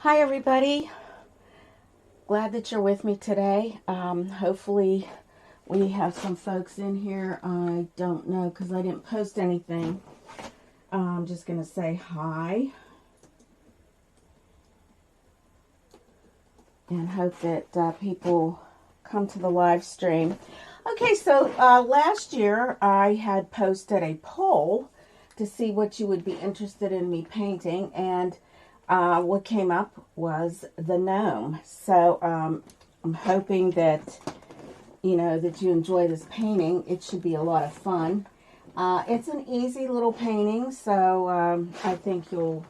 Hi everybody, glad that you're with me today. Hopefully we have some folks in here. I don't know because I didn't post anything. I'm just going to say hi and hope that people come to the live stream. Okay, so last year I had posted a poll to see what you would be interested in me painting, and what came up was the gnome. So I'm hoping that you enjoy this painting. It should be a lot of fun. It's an easy little painting, so I think you'll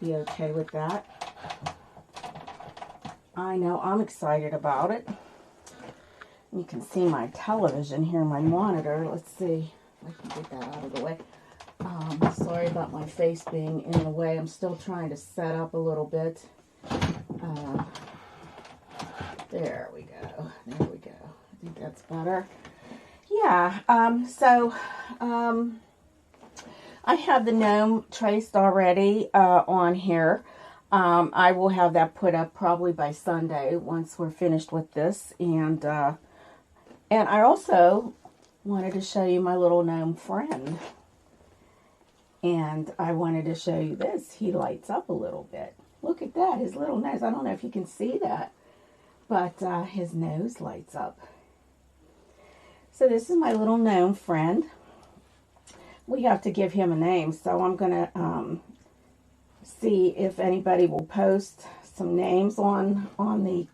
be okay with that. I know I'm excited about it. You can see my television here, my monitor. Let's see if I can get that out of the way. Sorry about my face being in the way. I'm still trying to set up a little bit. There we go. There we go. I think that's better. Yeah. I have the gnome traced already on here. I will have that put up probably by Sunday once we're finished with this. And I also wanted to show you my little gnome friend. And I wanted to show you this. He lights up a little bit. Look at that, his little nose. I don't know if you can see that, but his nose lights up. So this is my little gnome friend. We have to give him a name, so I'm going to see if anybody will post some names on the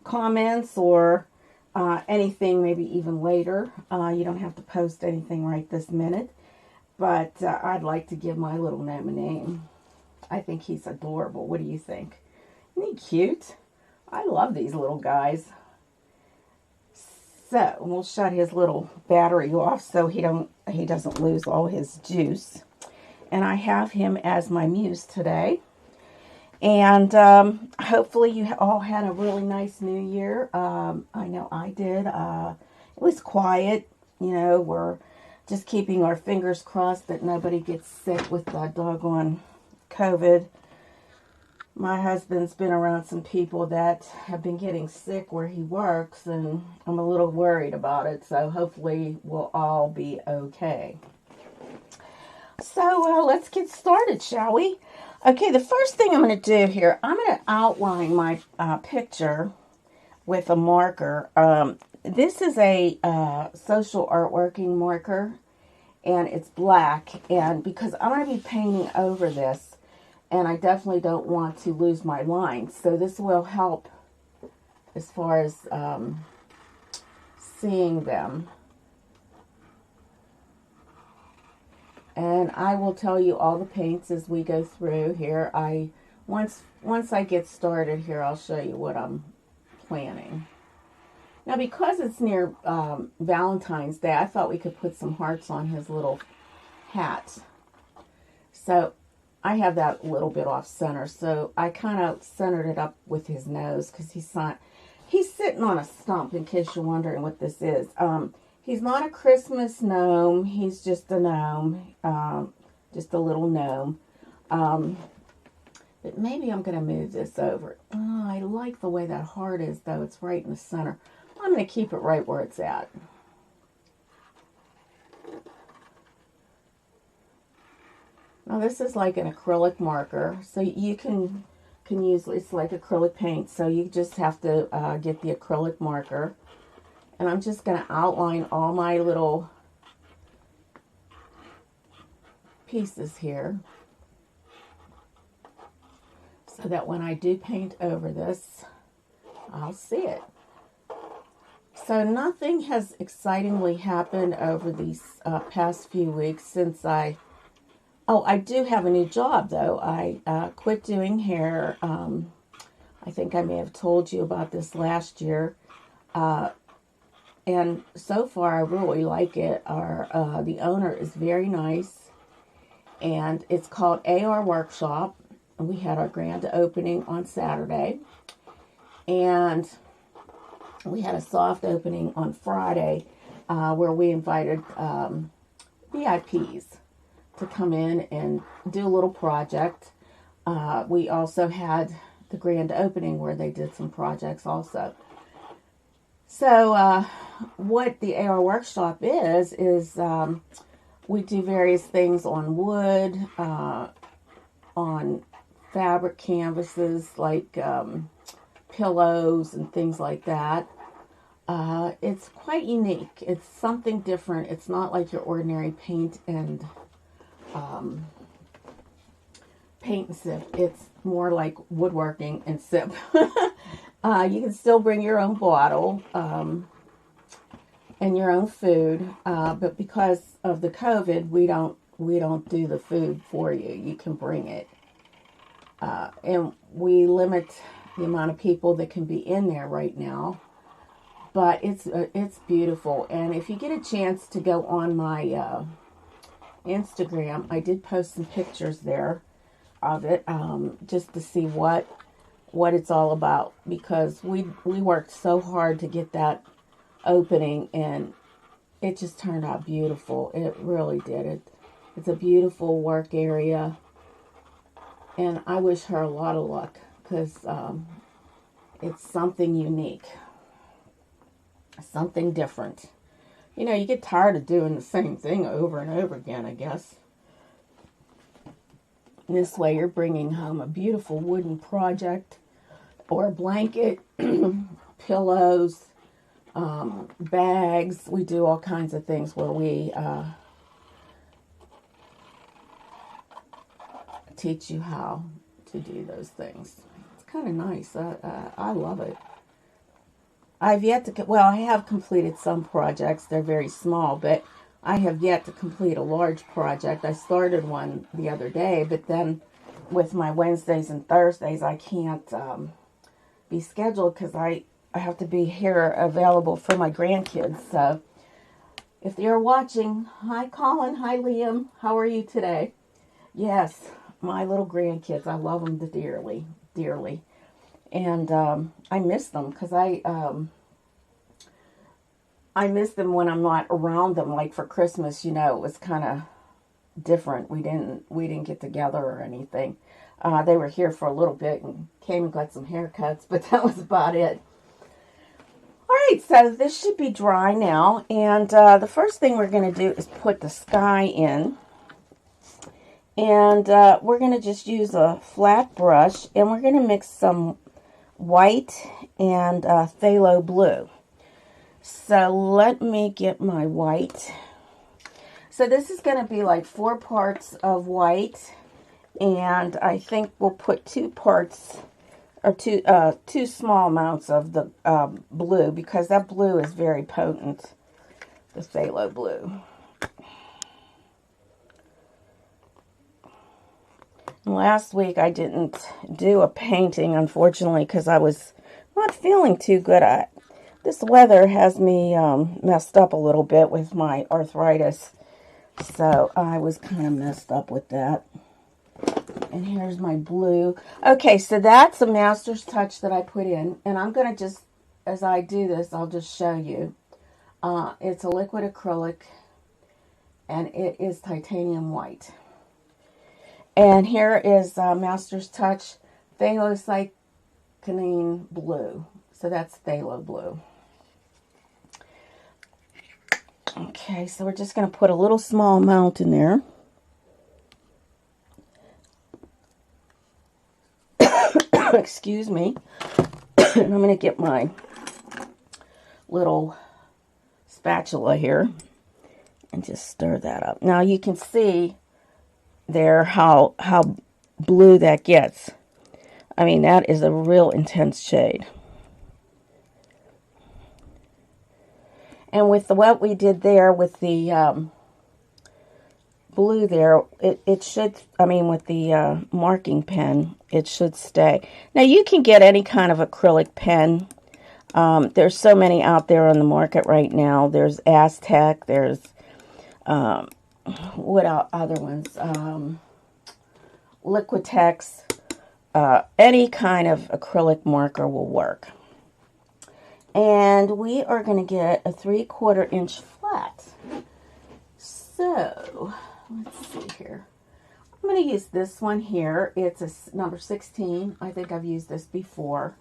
comments or anything, maybe even later. You don't have to post anything right this minute. But I'd like to give my little gnome a name. I think he's adorable. What do you think? Isn't he cute? I love these little guys. So we'll shut his little battery off so he doesn't lose all his juice. And I have him as my muse today. And hopefully you all had a really nice New Year. I know I did. It was quiet. We're just keeping our fingers crossed that nobody gets sick with the doggone COVID. My husband's been around some people that have been getting sick where he works, and I'm a little worried about it, so hopefully we'll all be okay. So let's get started, shall we? Okay, the first thing I'm going to do here, I'm going to outline my picture with a marker. This is a social artworking marker, and it's black, and because I'm going to be painting over this, and I definitely don't want to lose my lines, so this will help as far as seeing them. And I will tell you all the paints as we go through here. Once I get started here, I'll show you what I'm planning. Now, because it's near Valentine's Day, I thought we could put some hearts on his little hat. So I have that a little bit off center. So I kind of centered it up with his nose because he's sitting on a stump, in case you're wondering what this is. He's not a Christmas gnome. He's just a gnome, just a little gnome. But maybe I'm going to move this over. Oh, I like the way that heart is, though. It's right in the center. I'm going to keep it right where it's at. Now this is like an acrylic marker, so you can use, it's like acrylic paint, so you just have to get the acrylic marker. And I'm just going to outline all my little pieces here, so that when I do paint over this, I'll see it. So nothing has excitingly happened over these past few weeks since I do have a new job, though. I quit doing hair. I think I may have told you about this last year. And so far, I really like it. The owner is very nice. And it's called AR Workshop. And we had our grand opening on Saturday. And we had a soft opening on Friday where we invited VIPs to come in and do a little project. We also had the grand opening where they did some projects also. So what the AR workshop is we do various things on wood, on fabric canvases like pillows and things like that. It's quite unique. It's something different. It's not like your ordinary paint and sip. It's more like woodworking and sip. You can still bring your own bottle and your own food, but because of the COVID, we don't do the food for you. You can bring it, and we limit the amount of people that can be in there right now. But it's beautiful, and if you get a chance to go on my Instagram, I did post some pictures there of it, just to see what it's all about, because we worked so hard to get that opening, and it just turned out beautiful. It really did. It's a beautiful work area, and I wish her a lot of luck, because it's something unique, something different. You know, you get tired of doing the same thing over and over again, I guess. This way you're bringing home a beautiful wooden project, or a blanket, pillows, bags. We do all kinds of things where we teach you how to do those things. It's kind of nice. I love it. I've yet to, well, I have completed some projects. They're very small, but I have yet to complete a large project. I started one the other day, but then with my Wednesdays and Thursdays, I can't be scheduled because I have to be here available for my grandkids. So if you're watching, hi Colin, hi Liam, how are you today? Yes, my little grandkids, I love them dearly, dearly. And I miss them because I miss them when I'm not around them. Like for Christmas, you know, it was kind of different. We didn't get together or anything. They were here for a little bit and came and got some haircuts, but that was about it. All right, so this should be dry now, and the first thing we're going to do is put the sky in. And we're going to just use a flat brush, and we're going to mix some white and phthalo blue. So let me get my white. So this is going to be like 4 parts of white, and I think we'll put 2 parts, or two small amounts of the blue, because that blue is very potent, the phthalo blue. Last week I didn't do a painting, unfortunately, because I was not feeling too good. This weather has me messed up a little bit with my arthritis, so I was kind of messed up with that. And here's my blue. Okay, so that's a master's touch that I put in, and I'm going to just, as I do this, I'll just show you. It's a liquid acrylic, and it is titanium white. And here is Master's Touch Phthalocyanine Blue. So that's phthalo blue. Okay, so we're just going to put a little small amount in there. Excuse me. And I'm going to get my little spatula here and just stir that up. Now you can see there how blue that gets. I mean, that is a real intense shade. And with what we did there with the blue there, it should, I mean, with the marking pen, it should stay. Now you can get any kind of acrylic pen. There's so many out there on the market right now. There's Aztec, there's what other ones? Liquitex. Any kind of acrylic marker will work. And we are going to get a 3/4 inch flat. So, let's see here. I'm I'm going to use this one here. It's a number 16. I think I've used this before.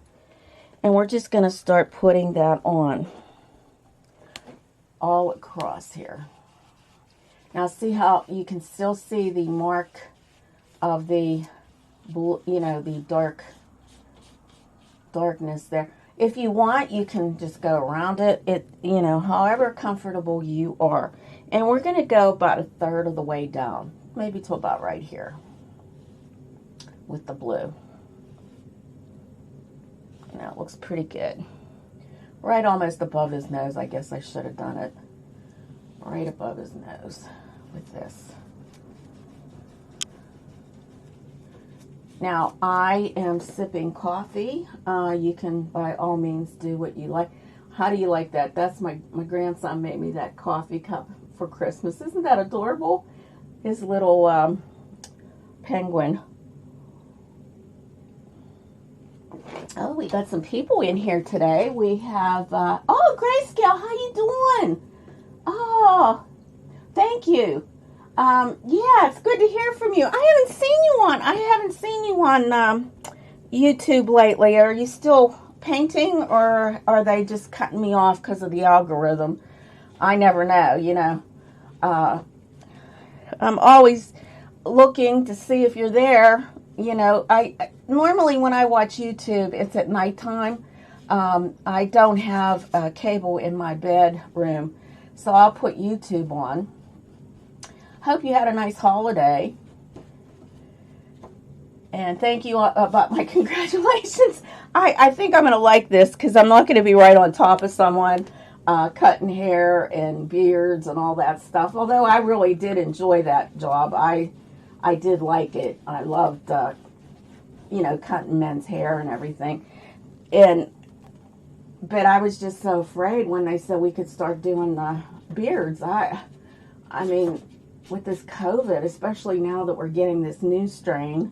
And we're just going to start putting that on all across here. Now see how you can still see the mark of the, you know, the darkness there. If you want, you can just go around it. You know, however comfortable you are. And we're going to go about a third of the way down, maybe to about right here with the blue. Now it looks pretty good. Right almost above his nose. I guess I should have done it right above his nose with this. Now I am sipping coffee. You can by all means do what you like. How do you like that? That's my grandson made me that coffee cup for Christmas. Isn't that adorable? His little penguin. Oh, we got some people in here today. We have, oh, Grayscale, how you doing? Oh, thank you. Yeah, it's good to hear from you. I haven't seen you on YouTube lately. Are you still painting, or are they just cutting me off because of the algorithm? I never know, you know. I'm always looking to see if you're there. You know, I normally when I watch YouTube, it's at nighttime. I don't have cable in my bedroom, so I'll put YouTube on. Hope you had a nice holiday. And thank you about my congratulations. I think I'm going to like this because I'm not going to be right on top of someone cutting hair and beards and all that stuff. Although I really did enjoy that job. I did like it. I loved, you know, cutting men's hair and everything. But I was just so afraid when they said we could start doing the beards. I mean, with this COVID, especially now that we're getting this new strain,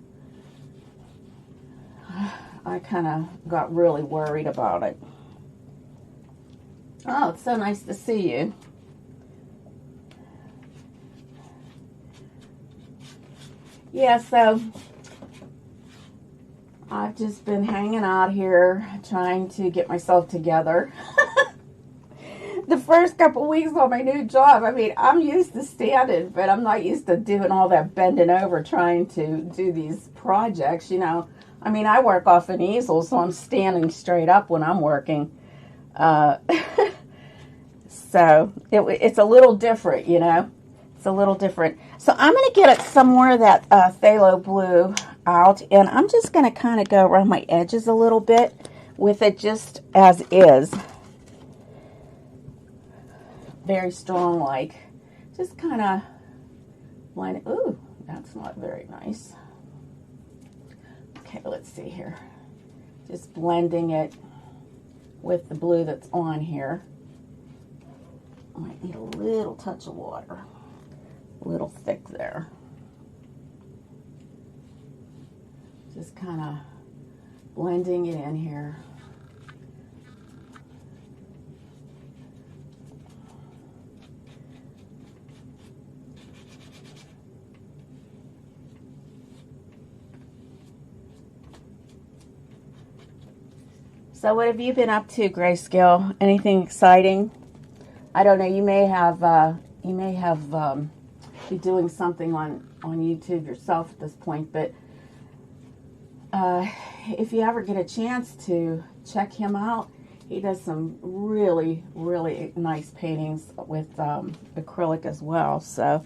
I kind of got really worried about it. Oh, it's so nice to see you. Yeah, so I've just been hanging out here trying to get myself together. The first couple weeks on my new job, I mean, I'm used to standing, but I'm not used to doing all that bending over trying to do these projects, you know. I mean, I work off an easel, so I'm standing straight up when I'm working. So it's a little different, you know. It's a little different. So I'm going to get some more of that phthalo blue out, and I'm just going to kind of go around my edges a little bit with it just as is. Very strong, like, just kind of blend it. Ooh, that's not very nice. Okay, let's see here. Just blending it with the blue that's on here. I might need a little touch of water. A little thick there. Just kind of blending it in here. So what have you been up to, Grayscale? Anything exciting? I don't know. You may have be doing something on YouTube yourself at this point, but if you ever get a chance to check him out, he does some really, really nice paintings with acrylic as well. So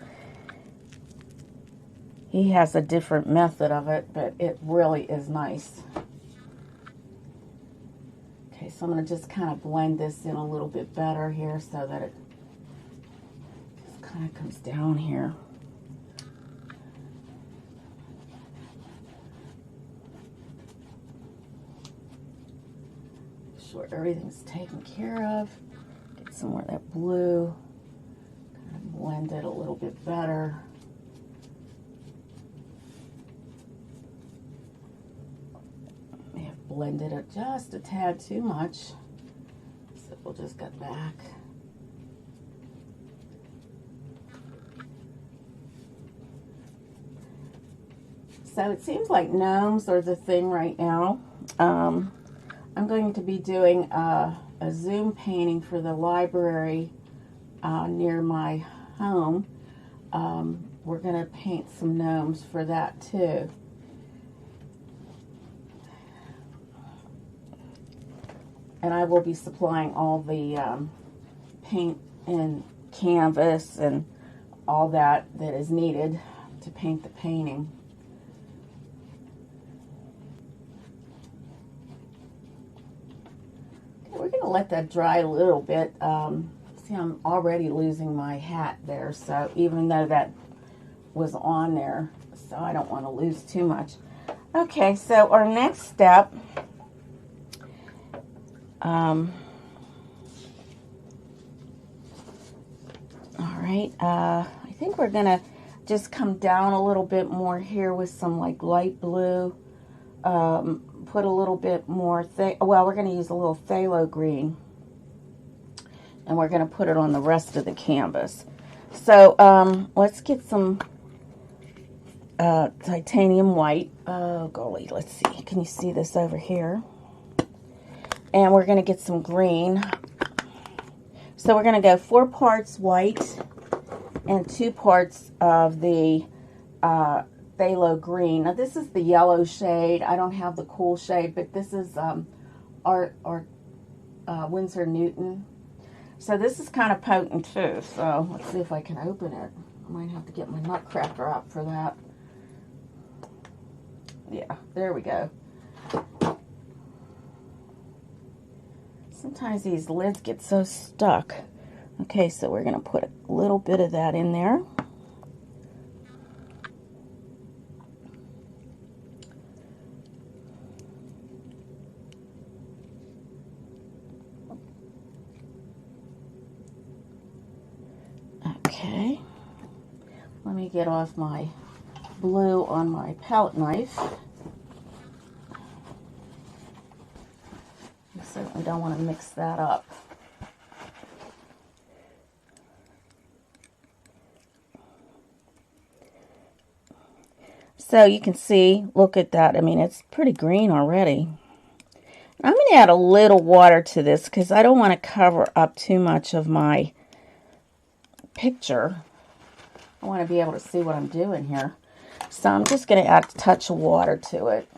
he has a different method of it, but it really is nice. Okay, so I'm going to just kind of blend this in a little bit better here so that it just kind of comes down here. Make sure everything's taken care of. Get some more of that blue. Kind of blend it a little bit better. Blended it just a tad too much, so we'll just get back. So it seems like gnomes are the thing right now. I'm going to be doing a Zoom painting for the library near my home. We're going to paint some gnomes for that too. And I will be supplying all the paint and canvas and all that is needed to paint the painting. Okay, we're going to let that dry a little bit. See, I'm already losing my hat there, so even though that was on there, so I don't want to lose too much. Okay, so our next step, all right, I think we're gonna just come down a little bit more here with some like light blue, put a little bit more, well, we're gonna use a little phthalo green, and we're gonna put it on the rest of the canvas. So let's get some titanium white. Oh golly, let's see, can you see this over here? And we're gonna get some green. So we're gonna go 4 parts white and 2 parts of the phthalo green. Now this is the yellow shade. I don't have the cool shade, but this is our Winsor Newton. So this is kind of potent too. So let's see if I can open it. I might have to get my nutcracker up for that. Yeah, there we go. Sometimes these lids get so stuck. Okay, so we're going to put a little bit of that in there. Okay, let me get off my blue on my palette knife. I certainly don't want to mix that up. So you can see, look at that. I mean, it's pretty green already. I'm going to add a little water to this because I don't want to cover up too much of my picture. I want to be able to see what I'm doing here. So I'm just going to add a touch of water to it.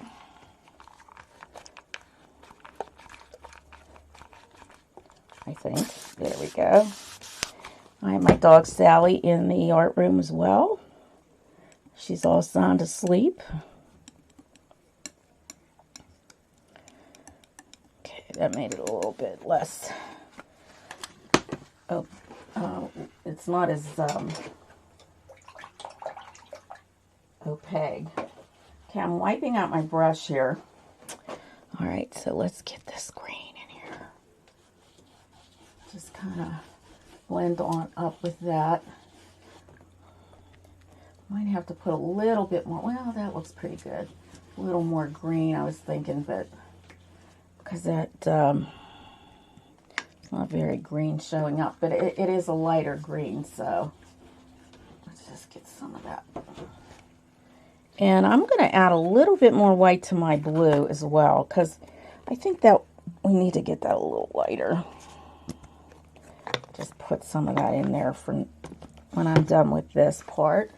I think. There we go. I have my dog Sally in the art room as well. She's all sound asleep. Okay, that made it a little bit less. It's not as opaque. Okay, I'm wiping out my brush here. All right, so let's get this green in here. Just kind of blend on up with that. Might have to put a little bit more. Well, that looks pretty good. A little more green, I was thinking, but because that it's not very green showing up, but it is a lighter green, so let's just get some of that. And I'm going to add a little bit more white to my blue as well, because I think that we need to get that a little lighter. Just put some of that in there for when I'm done with this part.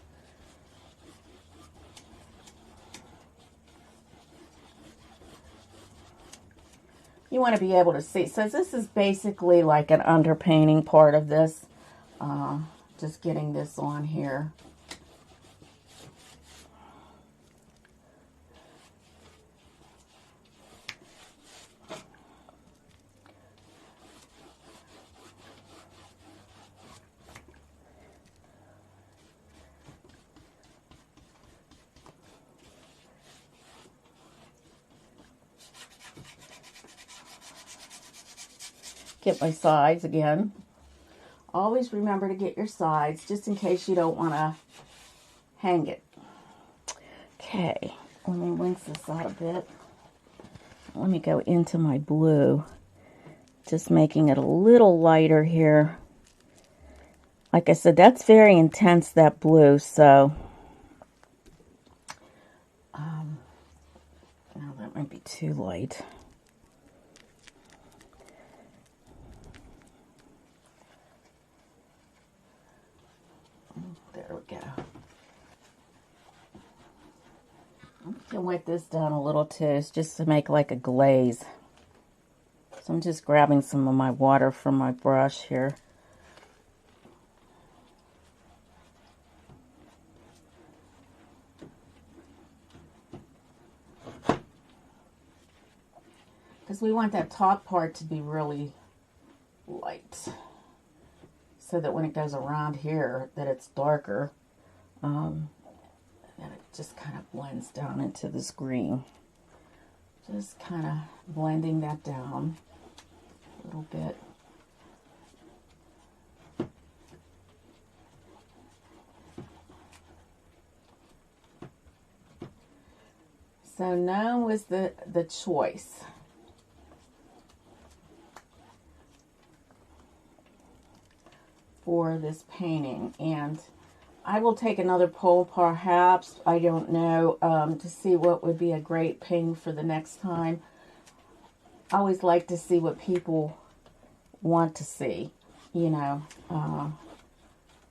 You want to be able to see. So this is basically like an underpainting part of this. Just getting this on here. Get my sides again. Always remember to get your sides, just in case you don't want to hang it. Okay, let me rinse this out a bit. Let me go into my blue. Just making it a little lighter here. Like I said, that's very intense, that blue, so That might be too light. There we go. I'm going to wet this down a little too, just to make like a glaze. So I'm just grabbing some of my water from my brush here. Because we want that top part to be really light, so that when it goes around here, that it's darker, and it just kind of blends down into this green. Just kind of blending that down a little bit. So Gnome was the choice. For this painting, and I will take another poll perhaps, I don't know, to see what would be a great painting for the next time. I always like to see what people want to see, you know,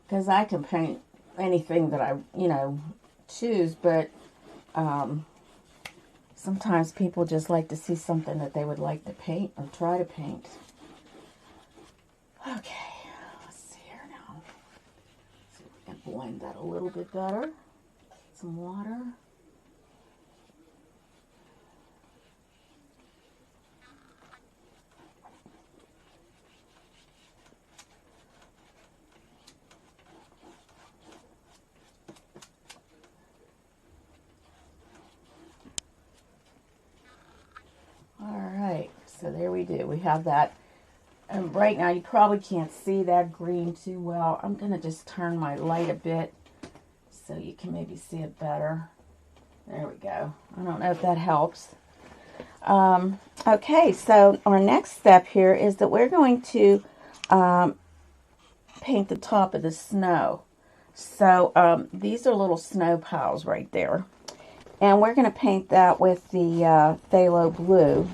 because I can paint anything that I, you know, choose, but sometimes people just like to see something that they would like to paint or try to paint. Okay. Blend that a little bit better. Some water. All right, so there we do. We have that. And right now you probably can't see that green too well. I'm going to just turn my light a bit so you can maybe see it better. There we go. I don't know if that helps. Okay, so our next step here is that we're going to paint the top of the snow. So these are little snow piles right there. And we're going to paint that with the phthalo blue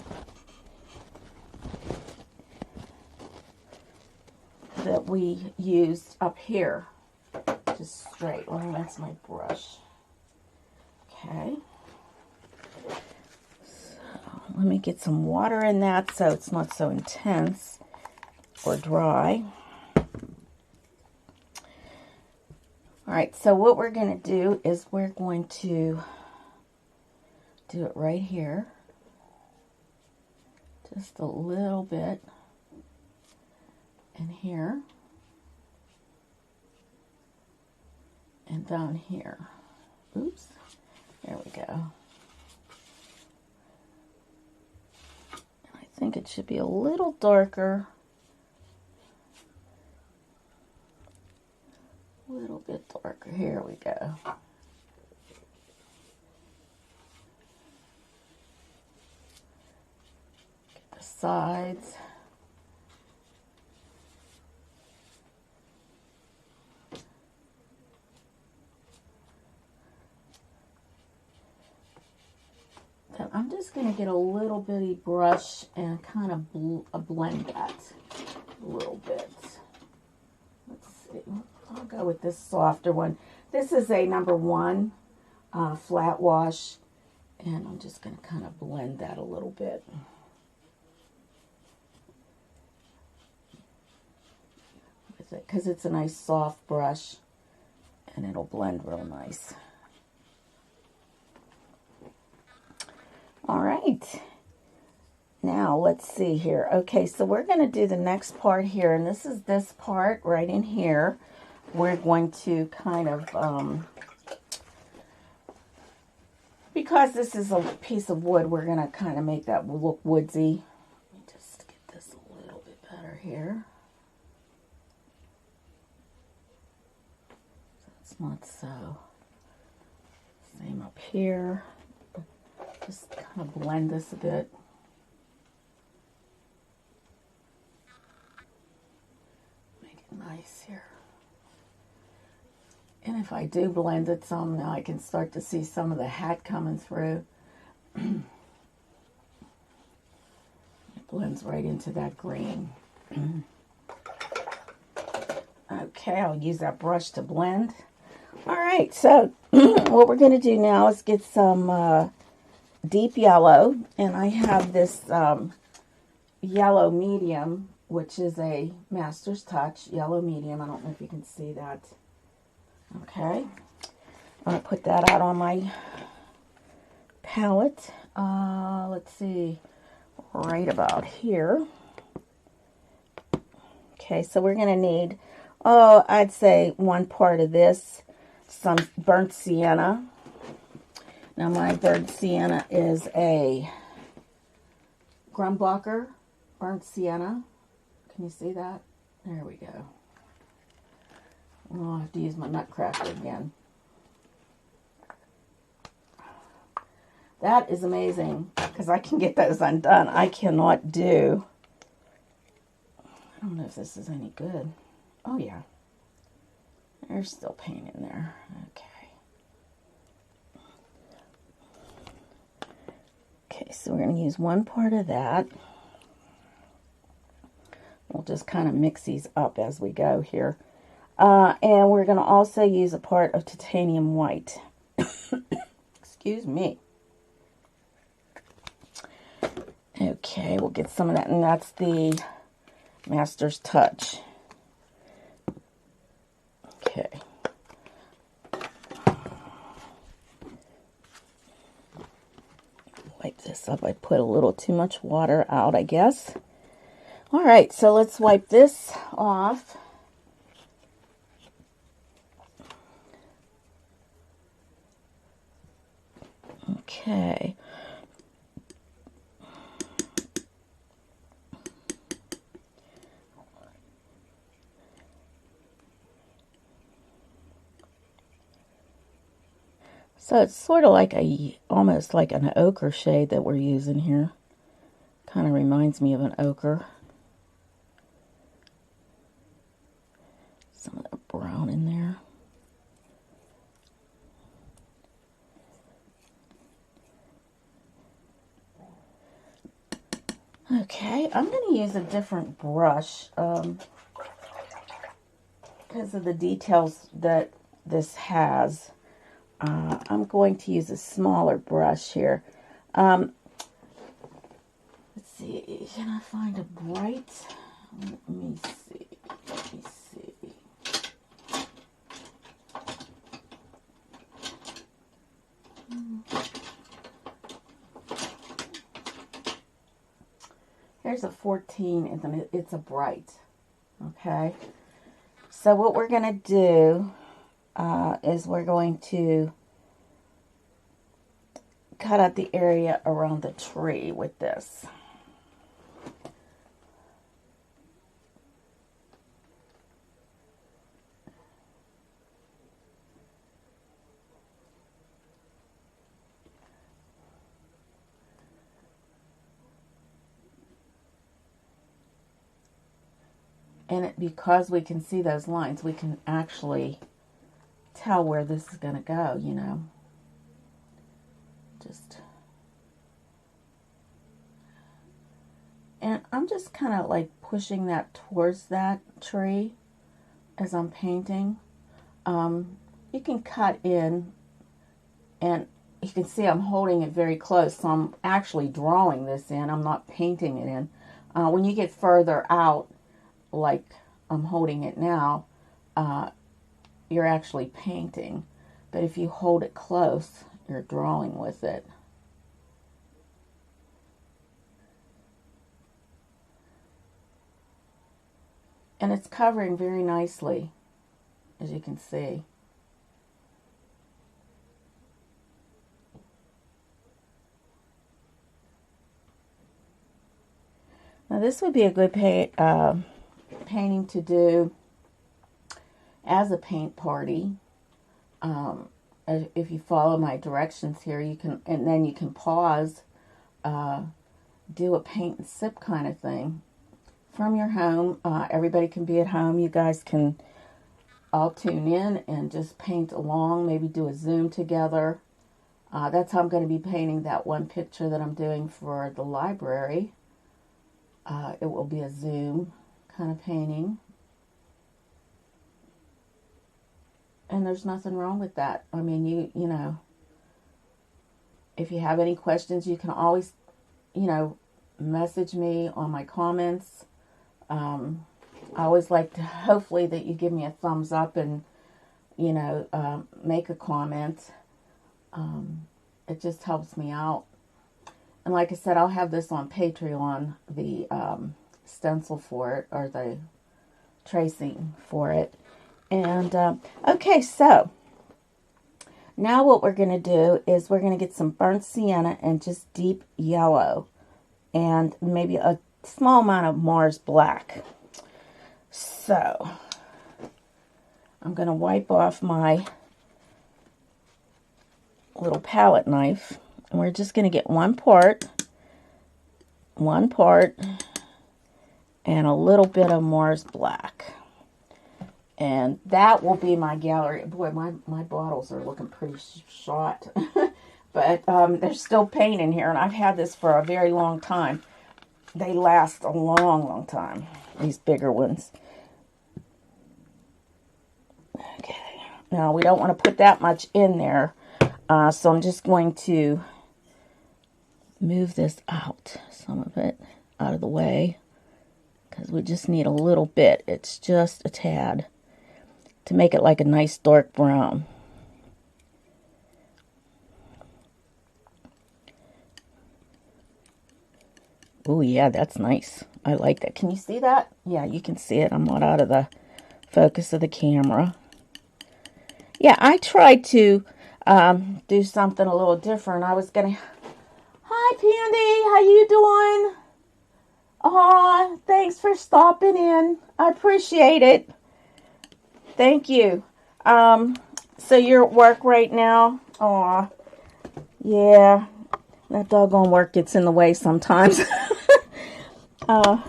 that we used up here, just straight. Let me rinse my brush. Okay. So let me get some water in that so it's not so intense or dry. All right, so what we're going to do is we're going to do it right here. Just a little bit. In here and down here. Oops, there we go. I think it should be a little darker, a little bit darker. Here we go. Get the sides. I'm just going to get a little bitty brush and kind of blend that a little bit. Let's see. I'll go with this softer one. This is a #1 flat wash, and I'm just going to kind of blend that a little bit. With it, because it's a nice soft brush, and it'll blend real nice. All right, now let's see here. Okay, so we're going to do the next part here, and this is this part right in here. We're going to kind of, because this is a piece of wood, we're going to kind of make that look woodsy. Let me just get this a little bit better here. So it's not so. Same up here. Just kind of blend this a bit. Make it nice here. And if I do blend it some, now I can start to see some of the hat coming through. blends right into that green. Okay, I'll use that brush to blend. All right, so what we're going to do now is get some deep yellow, and I have this yellow medium, which is a Master's Touch yellow medium. I don't know if you can see that. Okay, I'm going to put that out on my palette. Let's see, right about here. Okay, so we're going to need, oh, I'd say 1 part of this, some burnt sienna. Now my burnt sienna is a Grumbacher burnt sienna. Can you see that? There we go. Oh, I have to use my nutcracker again. That is amazing because I can get those undone. I cannot do. I don't know if this is any good. Oh yeah. There's still paint in there. Okay. Okay, so we're going to use 1 part of that. We'll just kind of mix these up as we go here. And we're going to also use a part of titanium white. Excuse me. Okay, we'll get some of that, and that's the Master's Touch. Okay. Wipe this up. I put a little too much water out, I guess. All right, so let's wipe this off. Okay. So it's sort of like almost like an ochre shade that we're using here. Kind of reminds me of an ochre. Some of that brown in there. Okay, I'm going to use a different brush because of the details that this has. I'm going to use a smaller brush here. Let's see, can I find a bright? Let me see. Here's a 14, and it's a bright. Okay, so what we're going to do is we're going to cut out the area around the tree with this. And because we can see those lines, we can actually tell where this is going to go, you know. And I'm just kind of like pushing that towards that tree as I'm painting. You can cut in, and you can see I'm holding it very close, so I'm actually drawing this in. I'm not painting it in. When you get further out, like I'm holding it now, you're actually painting. But if you hold it close, you're drawing with it. And it's covering very nicely, as you can see. Now this would be a good painting to do as a paint party. If you follow my directions here, you can, and then you can pause, do a paint and sip kind of thing from your home. Everybody can be at home. You guys can all tune in and just paint along, maybe do a Zoom together. That's how I'm going to be painting that one picture that I'm doing for the library. It will be a zoom kind of painting. And there's nothing wrong with that. I mean, you know, if you have any questions, you can always, you know, message me on my comments. I always like to, hopefully, that you give me a thumbs up and, you know, make a comment. It just helps me out. And like I said, I'll have this on Patreon, the stencil for it, or the tracing for it. And, okay, so now what we're going to do is we're going to get some burnt sienna and just deep yellow. And maybe a small amount of Mars black. So, I'm going to wipe off my little palette knife. And we're just going to get one part, and a little bit of Mars black. And that will be my gallery. Boy, my bottles are looking pretty short. But there's still paint in here, and I've had this for a very long time. They last a long, long time, these bigger ones. Okay, now we don't want to put that much in there, so I'm just going to move this out, some of it out of the way, because we just need a little bit. It's just a tad to make it like a nice dark brown. Oh yeah, that's nice. I like that. Can you see that? Yeah, you can see it. I'm not out of the focus of the camera. Yeah, I tried to do something a little different. I was gonna... Hi, Pandy. How you doing? Aw, thanks for stopping in. I appreciate it. Thank you. So you're at work right now? Aw, yeah. That doggone work gets in the way sometimes. But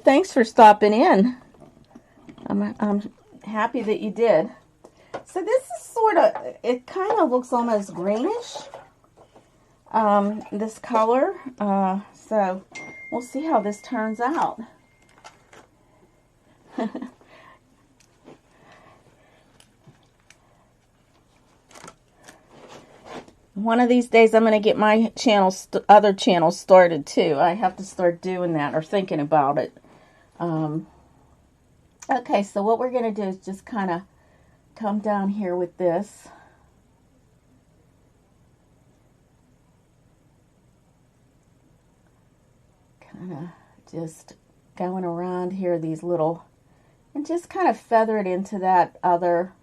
thanks for stopping in. I'm happy that you did. So this is sort of, it kind of looks almost greenish, this color. So we'll see how this turns out. One of these days I'm going to get my channels, other channels started too. I have to start doing that or thinking about it. Okay, so what we're going to do is just kind of come down here with this. Kind of just going around here, these little, and just kind of feather it into that other,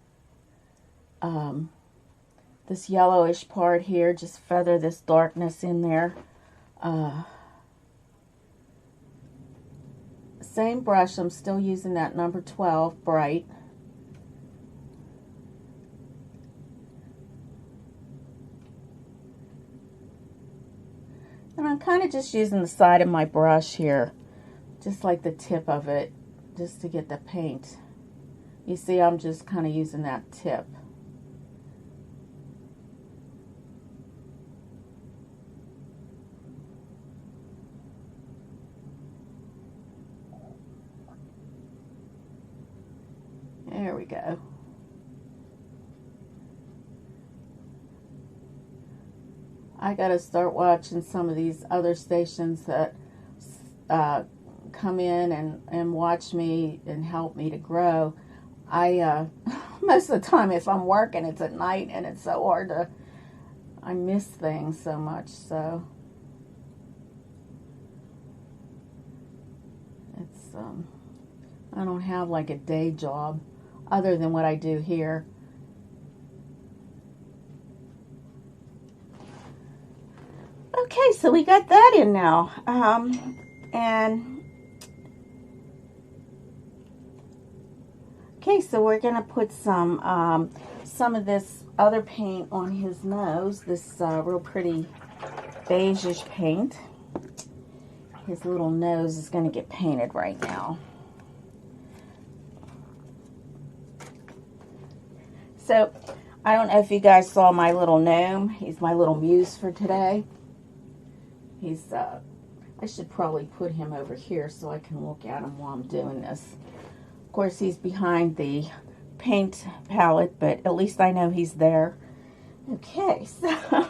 this yellowish part here. Just feather this darkness in there. Same brush, I'm still using that number 12 bright. And I'm kind of just using the side of my brush here, just like the tip of it, just to get the paint. You see, I'm just kind of using that tip. There we go. I gotta start watching some of these other stations that come in and watch me and help me to grow. I most of the time, if I'm working, it's at night, and it's so hard to, I miss things so much, so it's I don't have like a day job other than what I do here. Okay, so we got that in now. Okay, so we're gonna put some of this other paint on his nose. This real pretty beigeish paint. His little nose is gonna get painted right now. So, I don't know if you guys saw my little gnome. He's my little muse for today. He's, I I should probably put him over here so I can look at him while I'm doing this. Of course, he's behind the paint palette, but at least I know he's there. Okay, so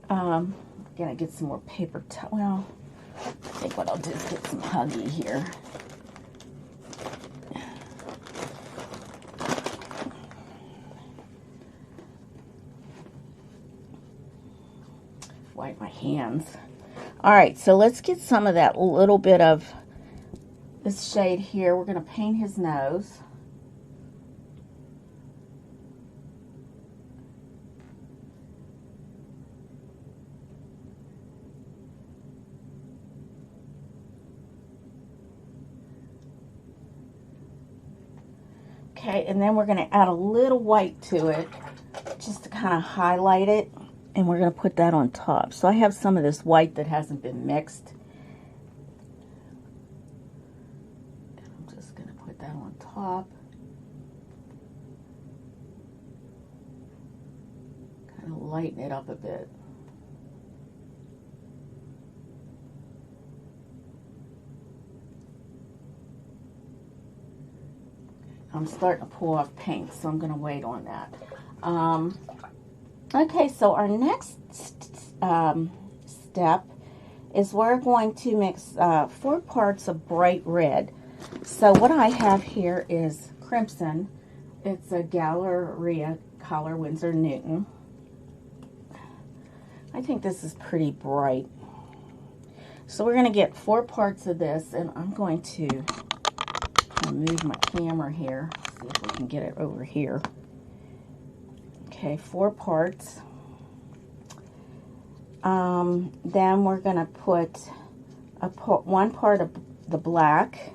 I'm gonna get some more paper towel. Well, I think what I'll do is get some Huggy here. Wipe my hands. All right, so let's get some of that little bit of this shade here. We're gonna paint his nose. Okay, and then we're gonna add a little white to it just to kind of highlight it. And we're going to put that on top. So I have some of this white that hasn't been mixed. I'm just going to put that on top. Kind of lighten it up a bit. I'm starting to pull off paint, so I'm going to wait on that. Okay, so our next step is we're going to mix 4 parts of bright red. So what I have here is crimson. It's a Galleria color, Winsor Newton. I think this is pretty bright. So we're going to get 4 parts of this, and I'm going to move my camera here, see if we can get it over here. Okay, 4 parts. Then we're going to put one part of the black.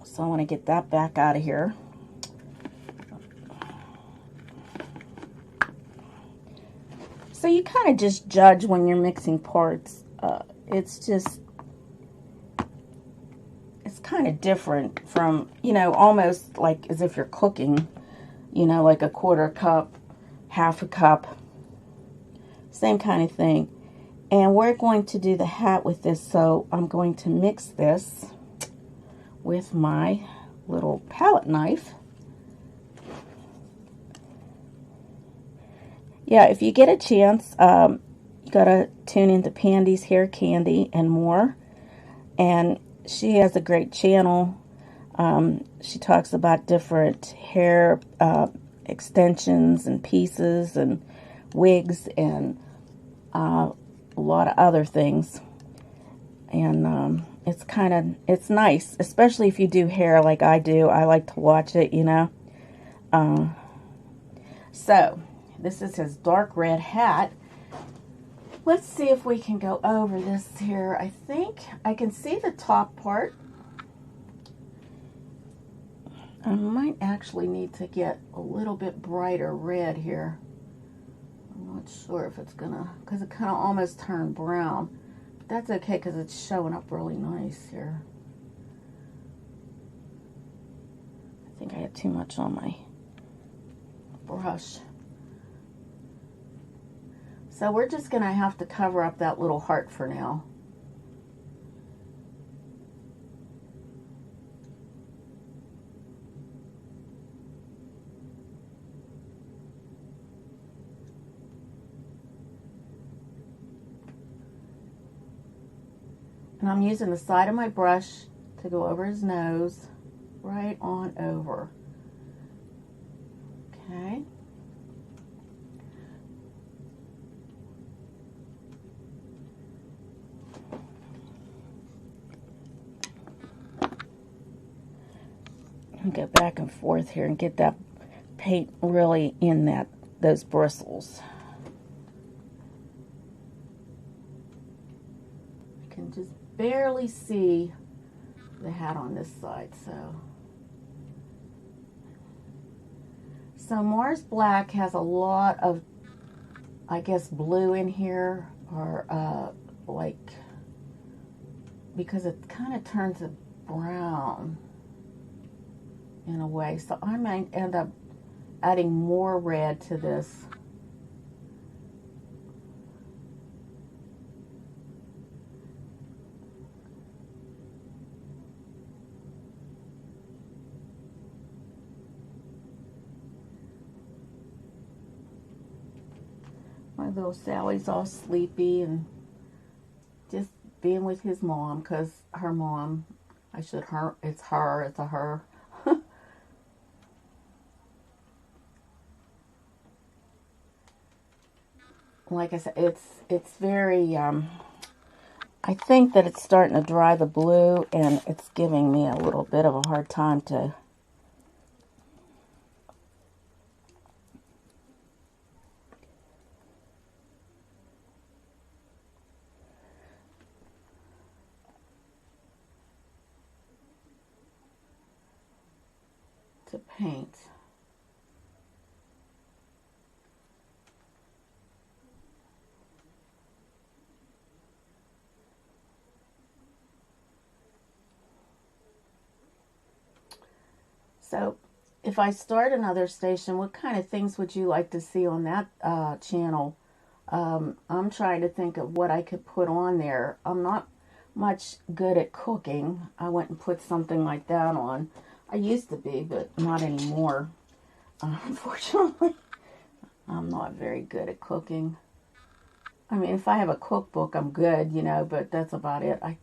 So I want to get that back out of here. So you kind of just judge when you're mixing parts. It's kind of different from, you know, almost like as if you're cooking. You know, like a 1/4 cup, 1/2 cup, same kind of thing. And we're going to do the hat with this, so I'm going to mix this with my little palette knife. Yeah, if you get a chance, you gotta tune into Pandy's Hair Candy and more. And she has a great channel. She talks about different hair extensions and pieces and wigs and a lot of other things. And it's nice, especially if you do hair like I do. I like to watch it, you know. So this is his dark red hat. Let's see if we can go over this here. I think I can see the top part. I might actually need to get a little bit brighter red here. I'm not sure if it's gonna, because it kind of almost turned brown. But that's okay because it's showing up really nice here. I think I have too much on my brush. So we're just gonna have to cover up that little heart for now. And I'm using the side of my brush to go over his nose, right on over. Okay. And go back and forth here and get that paint really in those bristles. I can just barely see the hat on this side, so Mars Black has a lot of, I guess, blue in here, or like, because it kind of turns it brown in a way, so I might end up adding more red to this. Little Sally's all sleepy and just being with his mom, because her mom, it's a her. Like I said, it's very, I think that it's starting to dry the blue, and it's giving me a little bit of a hard time to paint. So, if I start another station, what kind of things would you like to see on that channel? I'm trying to think of what I could put on there. I'm not much good at cooking. I went and put something like that on. I used to be, but not anymore. Unfortunately, I'm not very good at cooking. I mean, if I have a cookbook, I'm good, you know, but that's about it. I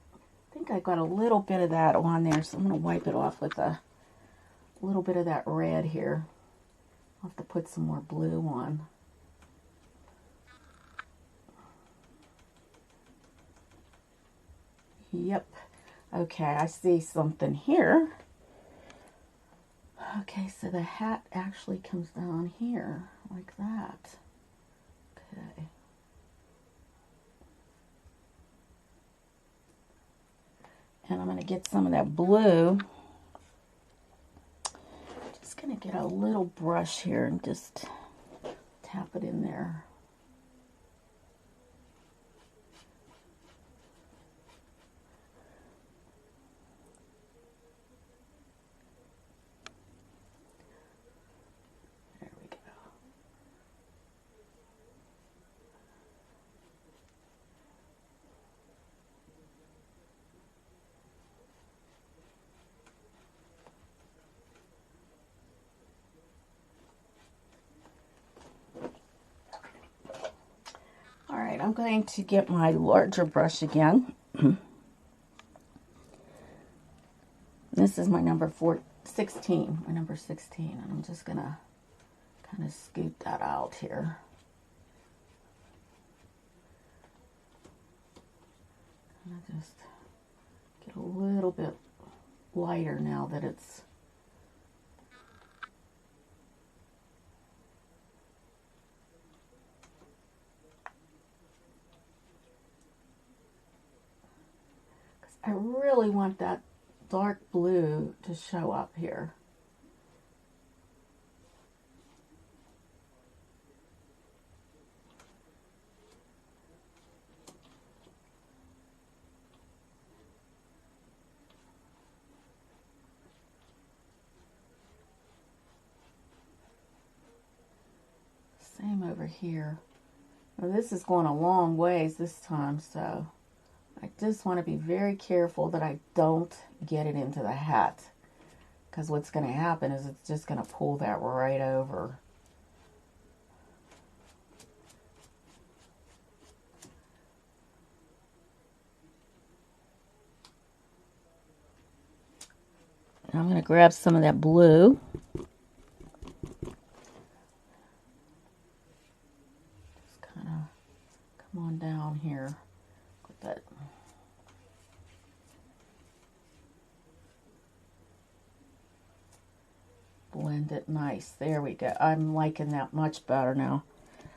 think I got a little bit of that on there, so I'm going to wipe it off with a little bit of that red here. I'll have to put some more blue on. Yep. Okay, I see something here. Okay, so the hat actually comes down here, like that. Okay. And I'm going to get some of that blue. Just going to get a little brush here and just tap it in there. I'm going to get my larger brush again. This is my number 16, my number 16, and I'm just gonna kind of scoot that out here. And I just get a little bit lighter now that it's I really want that dark blue to show up here. Same over here. Now this is going a long ways this time, so I just want to be very careful that I don't get it into the hat, because what's going to happen is it's just going to pull that right over. And I'm going to grab some of that blue. Just kind of come on down here with that. Blend it nice. There we go. I'm liking that much better now.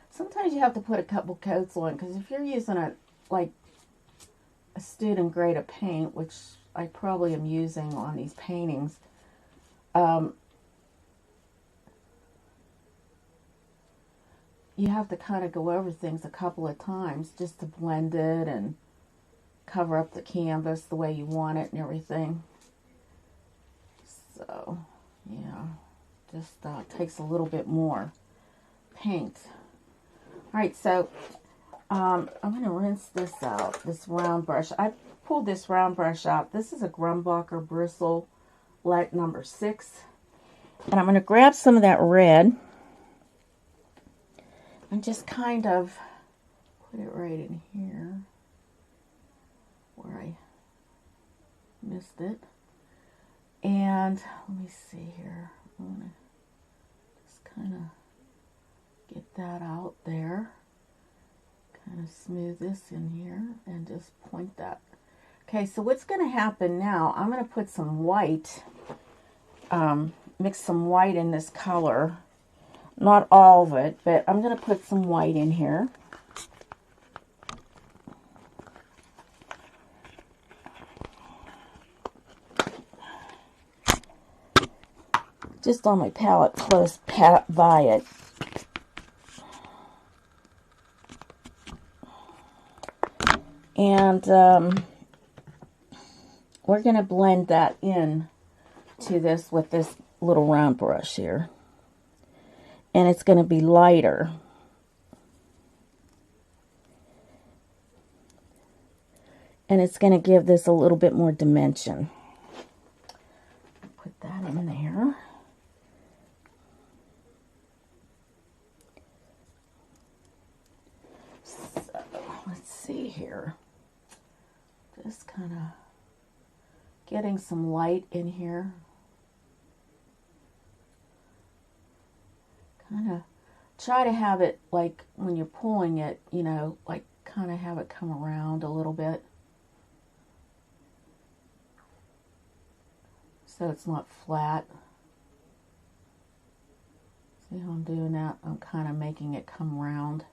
Sometimes you have to put a couple coats on, because if you're using a student grade of paint, which I probably am using on these paintings, you have to kind of go over things a couple of times just to blend it and cover up the canvas the way you want it and everything. So, yeah, just takes a little bit more paint. All right, so I'm going to rinse this out, this round brush. I pulled this round brush out. This is a Grumbacher bristle light number 6. And I'm going to grab some of that red and just kind of put it right in here where I missed it. And let me see here. I'm going to just kind of get that out there. Kind of smooth this in here and just point that. Okay, so what's going to happen now, I'm going to put some white, mix some white in this color. Not all of it, but I'm going to put some white in here. Just on my palette, close by it. And we're going to blend that in to this with this little round brush here. And it's going to be lighter. And it's going to give this a little bit more dimension. Put that in there. So, let's see here. Just kind of getting some light in here. Kind of try to have it like when you're pulling it, you know, like kind of have it come around a little bit. So it's not flat. See how I'm doing that? I'm kind of making it come around.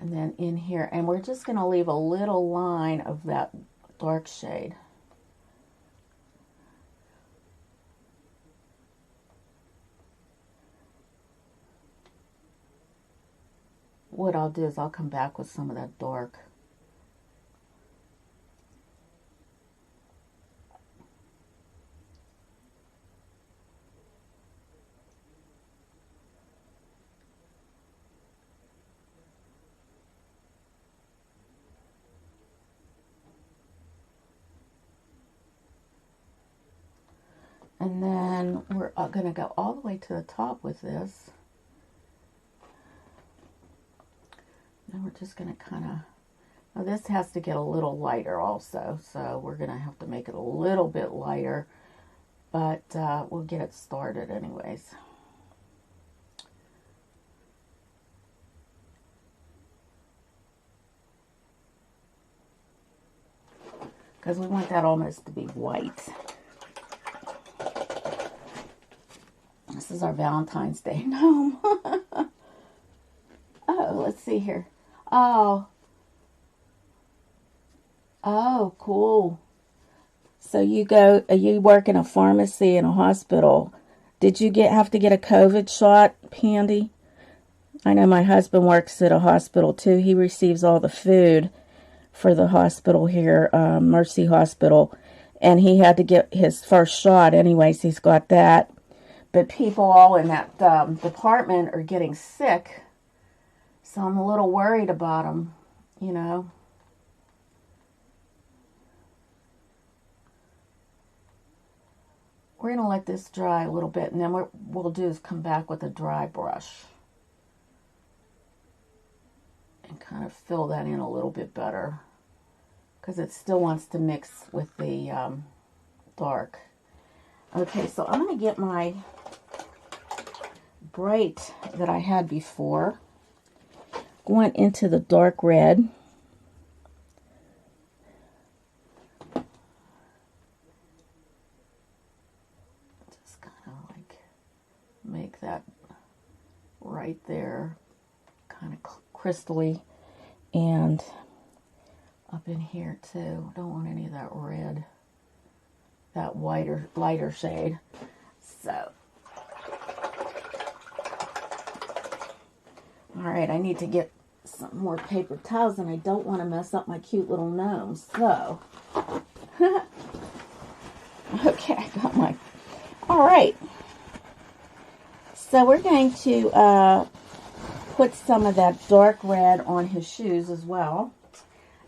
And then in here, and we're just going to leave a little line of that dark shade. What I'll do is I'll come back with some of that dark. And then we're going to go all the way to the top with this. Then we're just going to kind of, now this has to get a little lighter also, so we're going to have to make it a little bit lighter, but we'll get it started anyways. Because we want that almost to be white. This is our Valentine's Day gnome. Oh, let's see here. Oh, cool. So you work in a pharmacy in a hospital. Did you have to get a COVID shot, Pandy? I know my husband works at a hospital too. He receives all the food for the hospital here, Mercy Hospital, and he had to get his first shot anyways. He's got that. But people all in that department are getting sick, so I'm a little worried about them, you know. We're going to let this dry a little bit, and then what we'll do is come back with a dry brush and kind of fill that in a little bit better, because it still wants to mix with the dark. Okay, so I'm going to get my bright that I had before, going into the dark red. Just kind of like make that right there kind of crystally, and up in here too. Don't want any of that red, that lighter shade. So alright, I need to get some more paper towels, and I don't want to mess up my cute little gnome. So, okay, I got my, alright. So we're going to put some of that dark red on his shoes as well.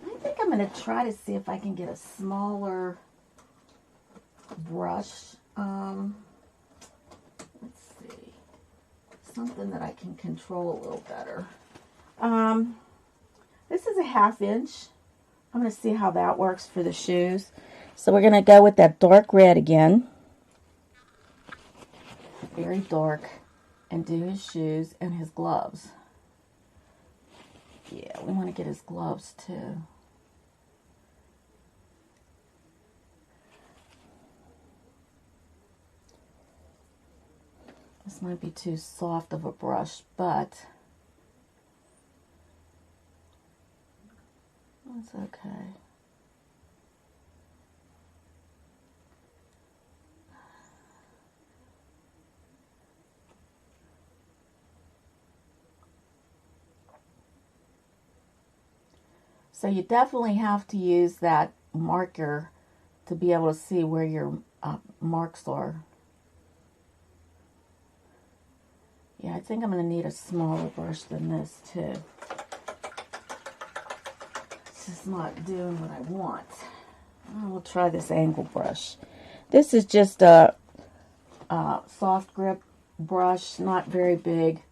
I think I'm going to try to see if I can get a smaller brush. Let's see. something that I can control a little better. This is a 1/2 inch. I'm going to see how that works for the shoes. So we're going to go with that dark red again. Very dark. And do his shoes and his gloves. Yeah, we want to get his gloves too. This might be too soft of a brush, but that's okay. So you definitely have to use that marker to be able to see where your marks are. Yeah, I think I'm going to need a smaller brush than this too. It's just not doing what I want. We'll try this angle brush. This is just a soft grip brush, not very big.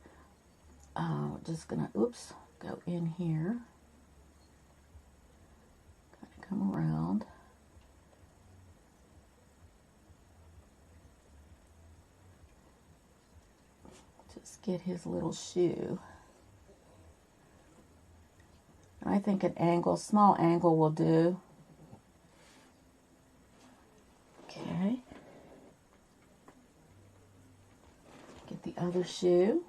Just going to, oops, go in here. Come around. Just get his little shoe. And I think an angle, small angle will do. Okay. Get the other shoe.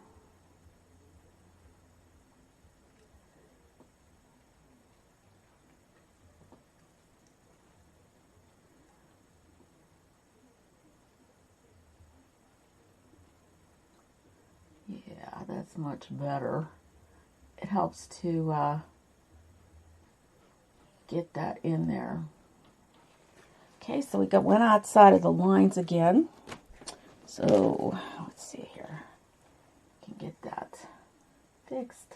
Yeah, that's much better. It helps to get that in there. Okay, so we got one outside of the lines again. So let's see here. Can get that fixed.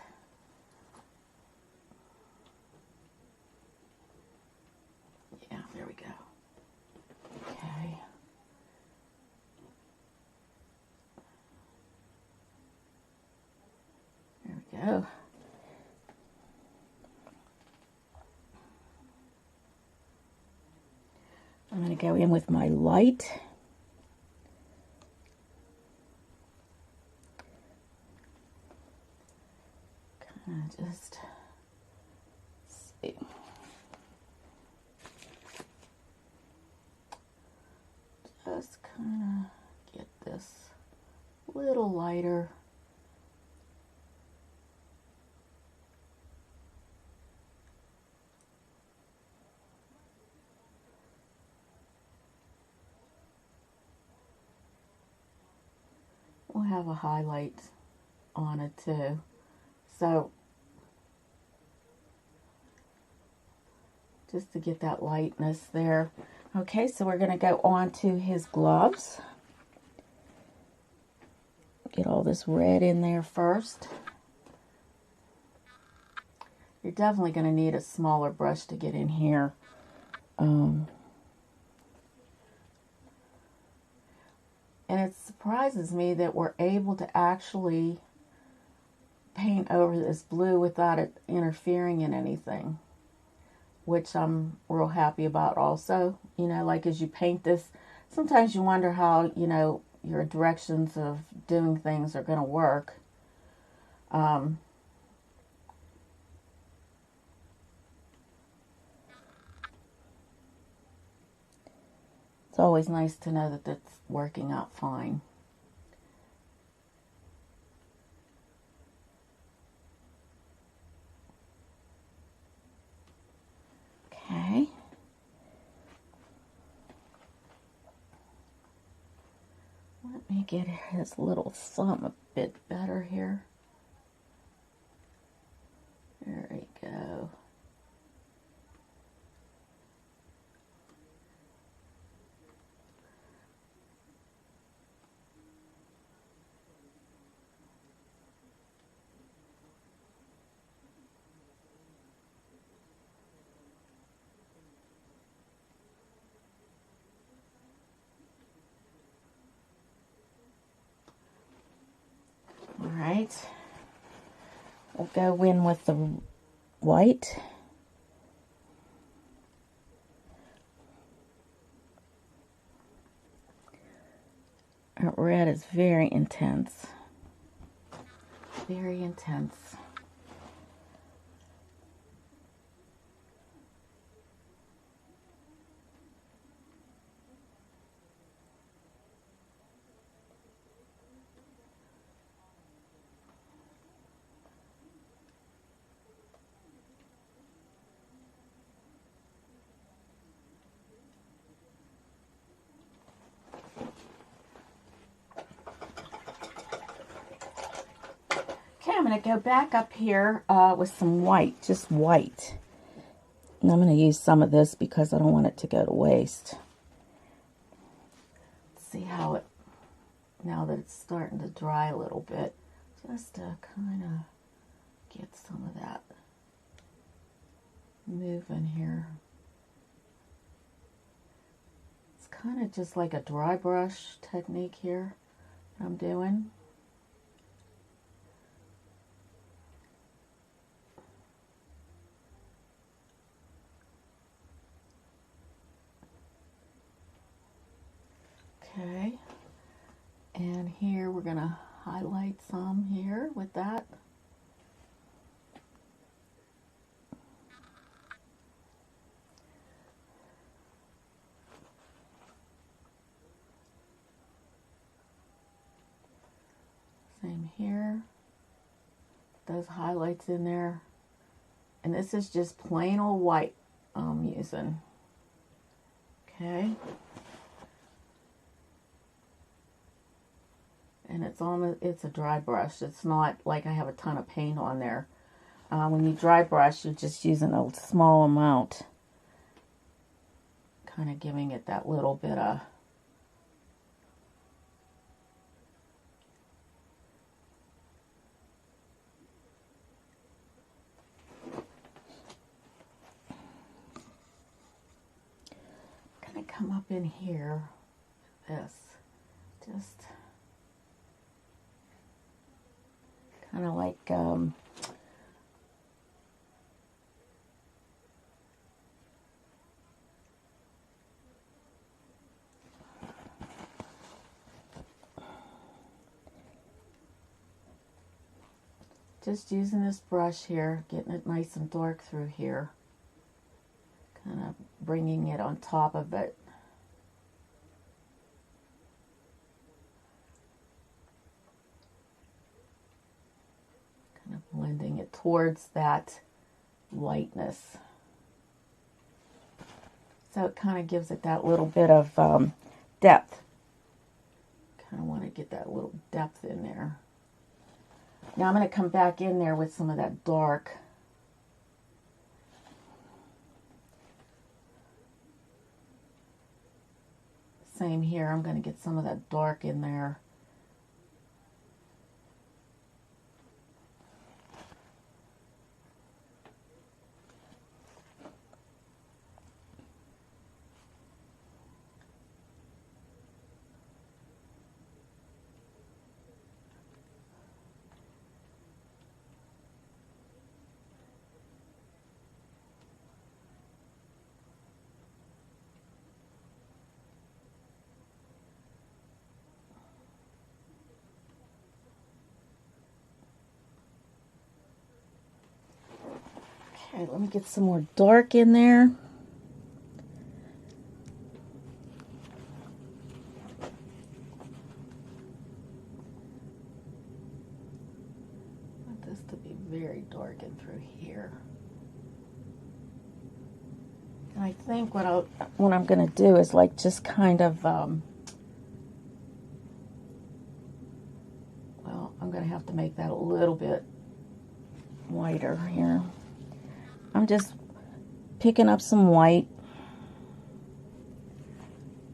Yeah, there we go. Okay. There we go. I'm going to go in with my light. Kind of just see. Just kind of get this a little lighter. We'll have a highlight on it too. So just to get that lightness there. Okay, so we're going to go on to his gloves. Get all this red in there first. You're definitely going to need a smaller brush to get in here. And it surprises me that we're able to actually paint over this blue without it interfering in anything, which I'm real happy about also. You know, like as you paint this, sometimes you wonder how, you know, your directions of doing things are going to work. It's always nice to know that that's working out fine. Okay. Let me get his little thumb a bit better here. There we go. right. We'll go in with the white. That red is very intense. Very intense. Okay, I'm going to go back up here with some white, just white. And I'm going to use some of this because I don't want it to go to waste. Let's see how it, now that it's starting to dry a little bit, just to kind of get some of that moving here. It's kind of just like a dry brush technique here I'm doing. Okay, and here we're going to highlight some here with that. Same here. Those highlights in there. And this is just plain old white I'm using. Okay. And it's a dry brush. It's not like I have a ton of paint on there. When you dry brush, you're just using a small amount. Kind of giving it that little bit of kind of come up in here with this. Just kind of like just using this brush here, getting it nice and dark through here, kind of bringing it on top of it. Blending it towards that whiteness. So it kind of gives it that little bit of depth. Kind of want to get that little depth in there. Now I'm going to come back in there with some of that dark. Same here, I'm going to get some of that dark in there. Okay, let me get some more dark in there. I want this to be very dark and through here. And I think what I'm going to do is like just kind of, well, I'm going to have to make that a little bit whiter here. I'm just picking up some white,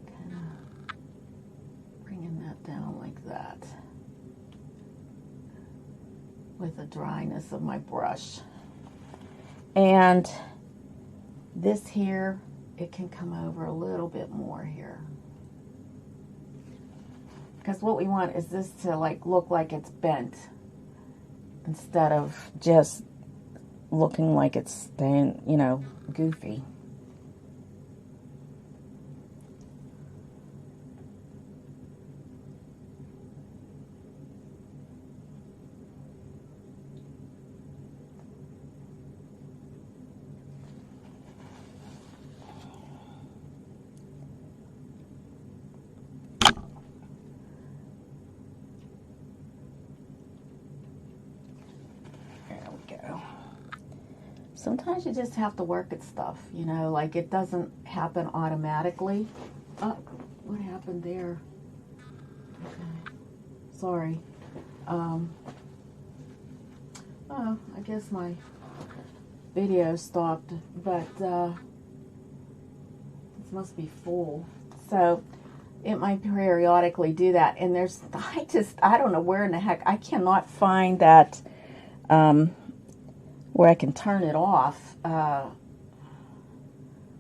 kind of bringing that down like that with the dryness of my brush. And this here, it can come over a little bit more here. Because what we want is this to like look like it's bent. instead of just looking like it's staying, you know, goofy. Sometimes you just have to work at stuff, you know, like it doesn't happen automatically. Oh, what happened there? Okay. Sorry. Oh, I guess my video stopped, but this must be full. So it might periodically do that. And there's, I don't know where in the heck, I cannot find that, where I can turn it off,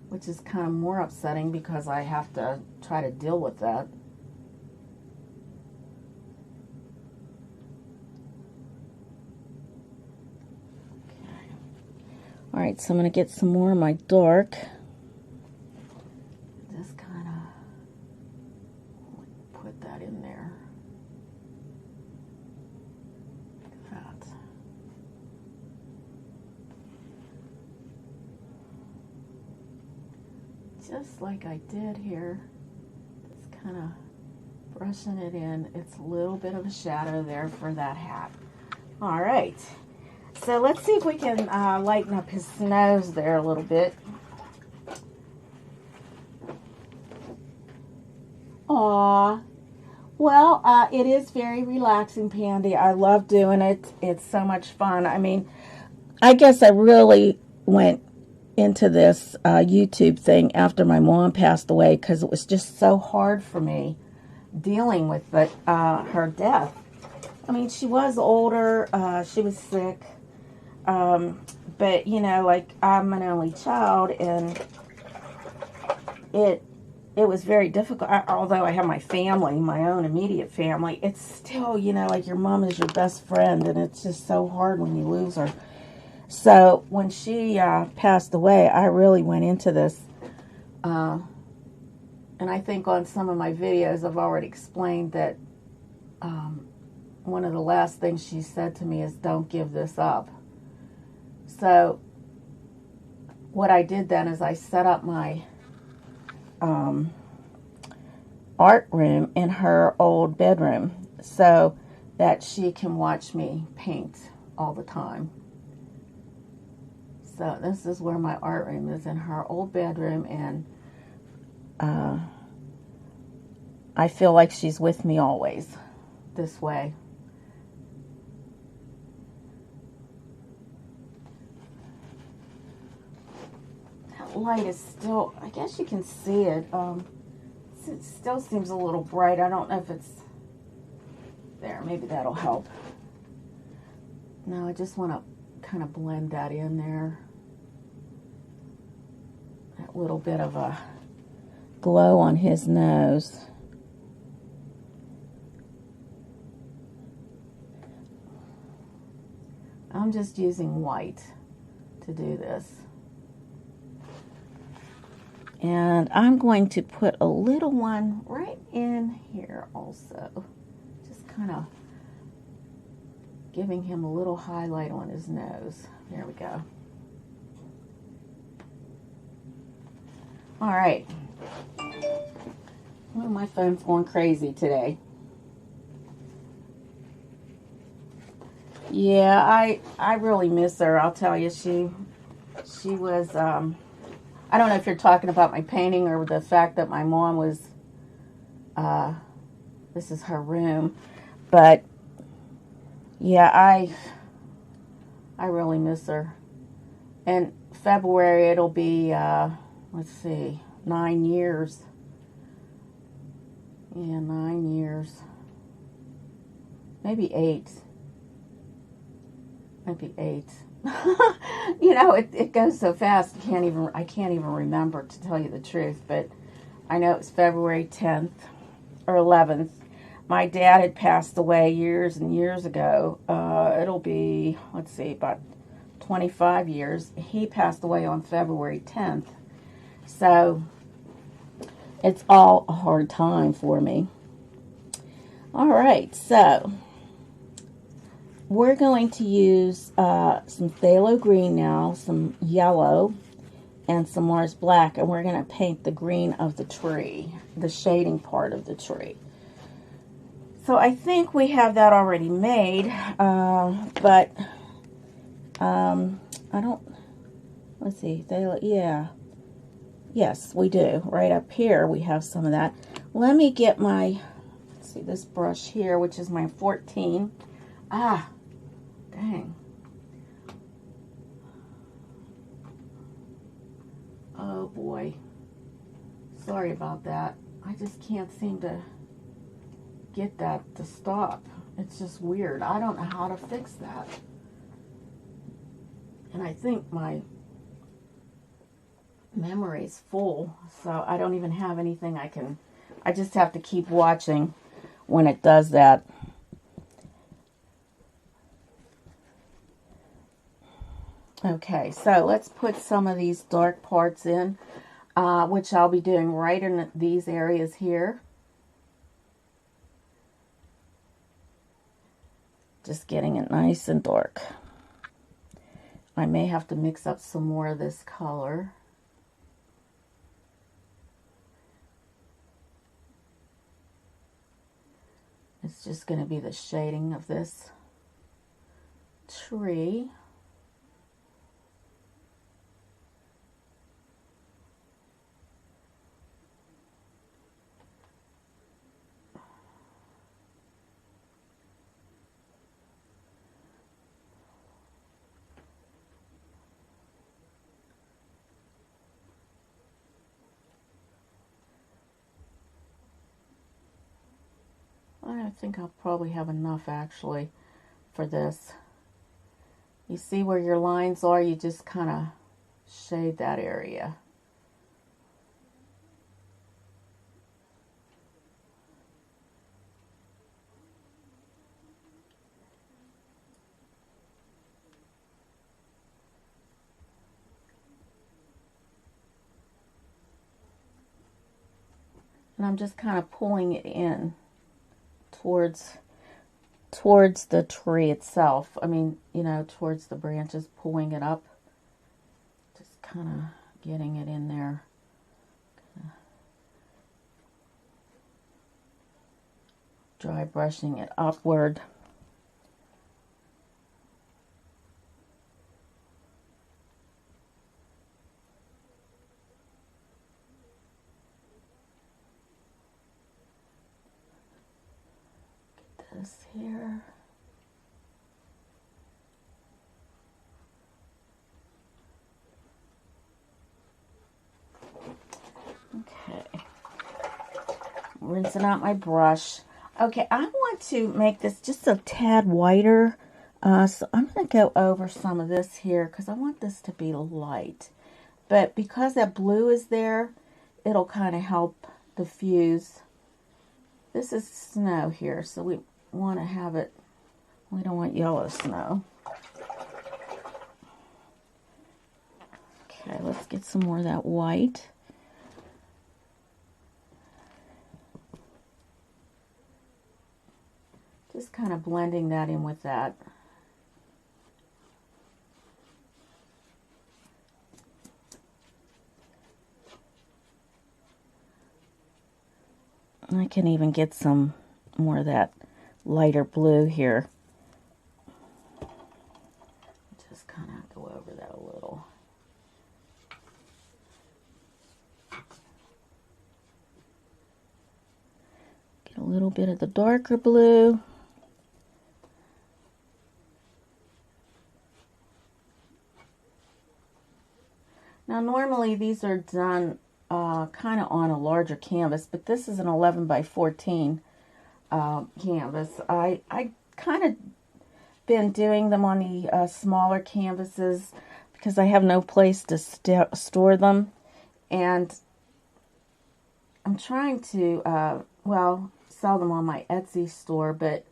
which is kind of more upsetting because I have to try to deal with that. Okay. All right, so I'm going to get some more of my dark. Just kind of put that in there. Like that. Just like I did here, just kind of brushing it in. It's a little bit of a shadow there for that hat. All right, so let's see if we can lighten up his nose there a little bit. Aww. Well, it is very relaxing, Pandy. I love doing it. It's so much fun. I mean, I guess I really went into this YouTube thing after my mom passed away because it was just so hard for me dealing with her death. I mean, she was older, she was sick, but you know, like I'm an only child, and it was very difficult. Although I have my family, my own immediate family, it's still, you know, like your mom is your best friend, and it's just so hard when you lose her. So when she passed away, I really went into this, and I think on some of my videos I've already explained that one of the last things she said to me is, don't give this up. So what I did then is I set up my art room in her old bedroom so that she can watch me paint all the time. So this is where my art room is, in her old bedroom, and I feel like she's with me always this way. That light is still, I guess you can see it. It still seems a little bright. I don't know if it's there. Maybe that'll help. No, I just want to kind of blend that in there. That little bit of a glow on his nose. I'm just using white to do this. And I'm going to put a little one right in here also. Just kind of giving him a little highlight on his nose. There we go. All right. Well, my phone's going crazy today. Yeah, I really miss her. I'll tell you, she was, I don't know if you're talking about my painting or the fact that my mom was, this is her room, but yeah, I really miss her. And February, it'll be, let's see, 9 years. Yeah, 9 years. Maybe 8. Maybe 8. You know, it goes so fast, I can't even remember, to tell you the truth, but I know it's February 10th or 11th. my dad had passed away years and years ago. It'll be, let's see, about 25 years. He passed away on February 10th. So it's all a hard time for me. All right, so we're going to use some phthalo green now, some yellow, and some Mars black, and we're going to paint the green of the tree, the shading part of the tree. So I think we have that already made, but I don't, let's see, yeah, yes, we do. Right up here we have some of that. Let me get my, let's see, this brush here, which is my 14. Ah, dang. Oh boy, sorry about that. I just can't seem to get that to stop. It's just weird. I don't know how to fix that. And I think my memory's full, so I don't even have anything I just have to keep watching when it does that. Okay, so let's put some of these dark parts in, which I'll be doing right in these areas here. Just getting it nice and dark. I may have to mix up some more of this color. It's just going to be the shading of this tree. I think I'll probably have enough actually for this. You see where your lines are, you just kind of shade that area. And I'm just kind of pulling it in towards the tree itself. I mean, you know, towards the branches, pulling it up. Just kind of getting it in there. Dry brushing it upward. This here. Okay. Rinsing out my brush. Okay, I want to make this just a tad whiter. So I'm going to go over some of this here because I want this to be light. But because that blue is there, it'll kind of help diffuse. This is snow here, so we want to have it, we don't want yellow snow. Okay, let's get some more of that white. Just kind of blending that in with that. I can even get some more of that lighter blue here. Just kind of go over that a little. Get a little bit of the darker blue. Now normally these are done kind of on a larger canvas, but this is an 11 by 14 canvas. I kind of been doing them on the smaller canvases because I have no place to store them, and I'm trying to well, sell them on my Etsy store, but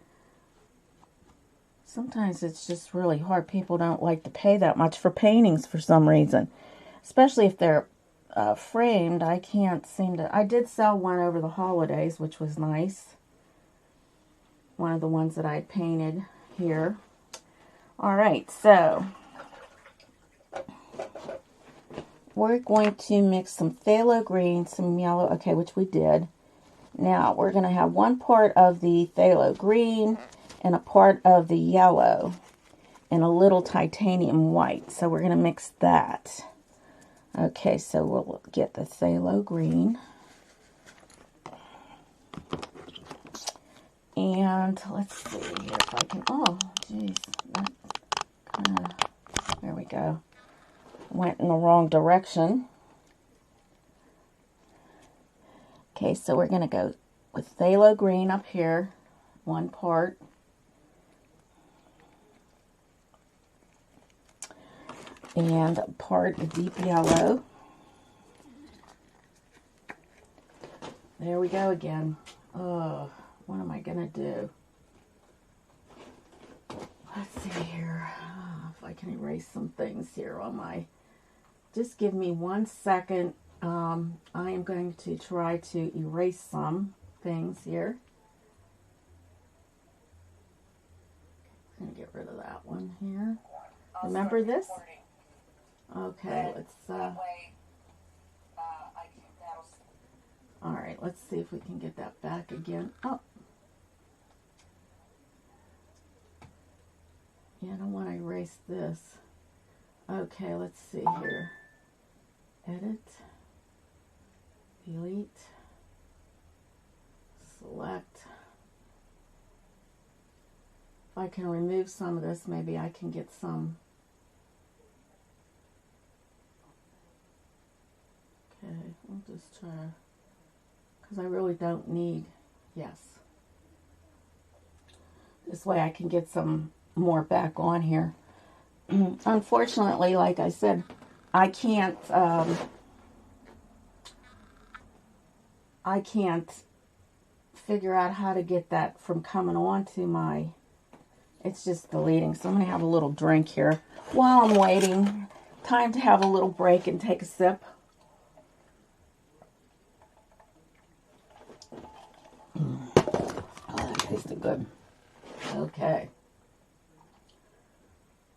sometimes it's just really hard. People don't like to pay that much for paintings for some reason, especially if they're framed. I can't seem to. I did sell one over the holidays, which was nice. One of the ones that I painted here. All right, so we're going to mix some phthalo green, some yellow, okay, which we did. Now we're going to have one part of the phthalo green and a part of the yellow and a little titanium white. So we're going to mix that. Okay, so we'll get the phthalo green. And let's see here if I can, oh, geez, there we go. Went in the wrong direction. Okay, so we're going to go with phthalo green up here, one part. And a part of deep yellow. There we go again. Oh, what am I going to do? Let's see here. If I can erase some things here on my... Just give me 1 second. I am going to try to erase some things here. I'm going to get rid of that one here. Remember this? Okay, let's... Alright, let's see if we can get that back again. Oh! Yeah, I don't want to erase this. Okay, let's see here. Edit. Delete. Select. If I can remove some of this, maybe I can get some. Okay, I'll just try, because I really don't need, yes. This way I can get some more back on here. Unfortunately, like I said, I can't figure out how to get that from coming on to my, it's just deleting. So I'm going to have a little drink here while I'm waiting. Time to have a little break and take a sip. Oh, that tasted good. Okay.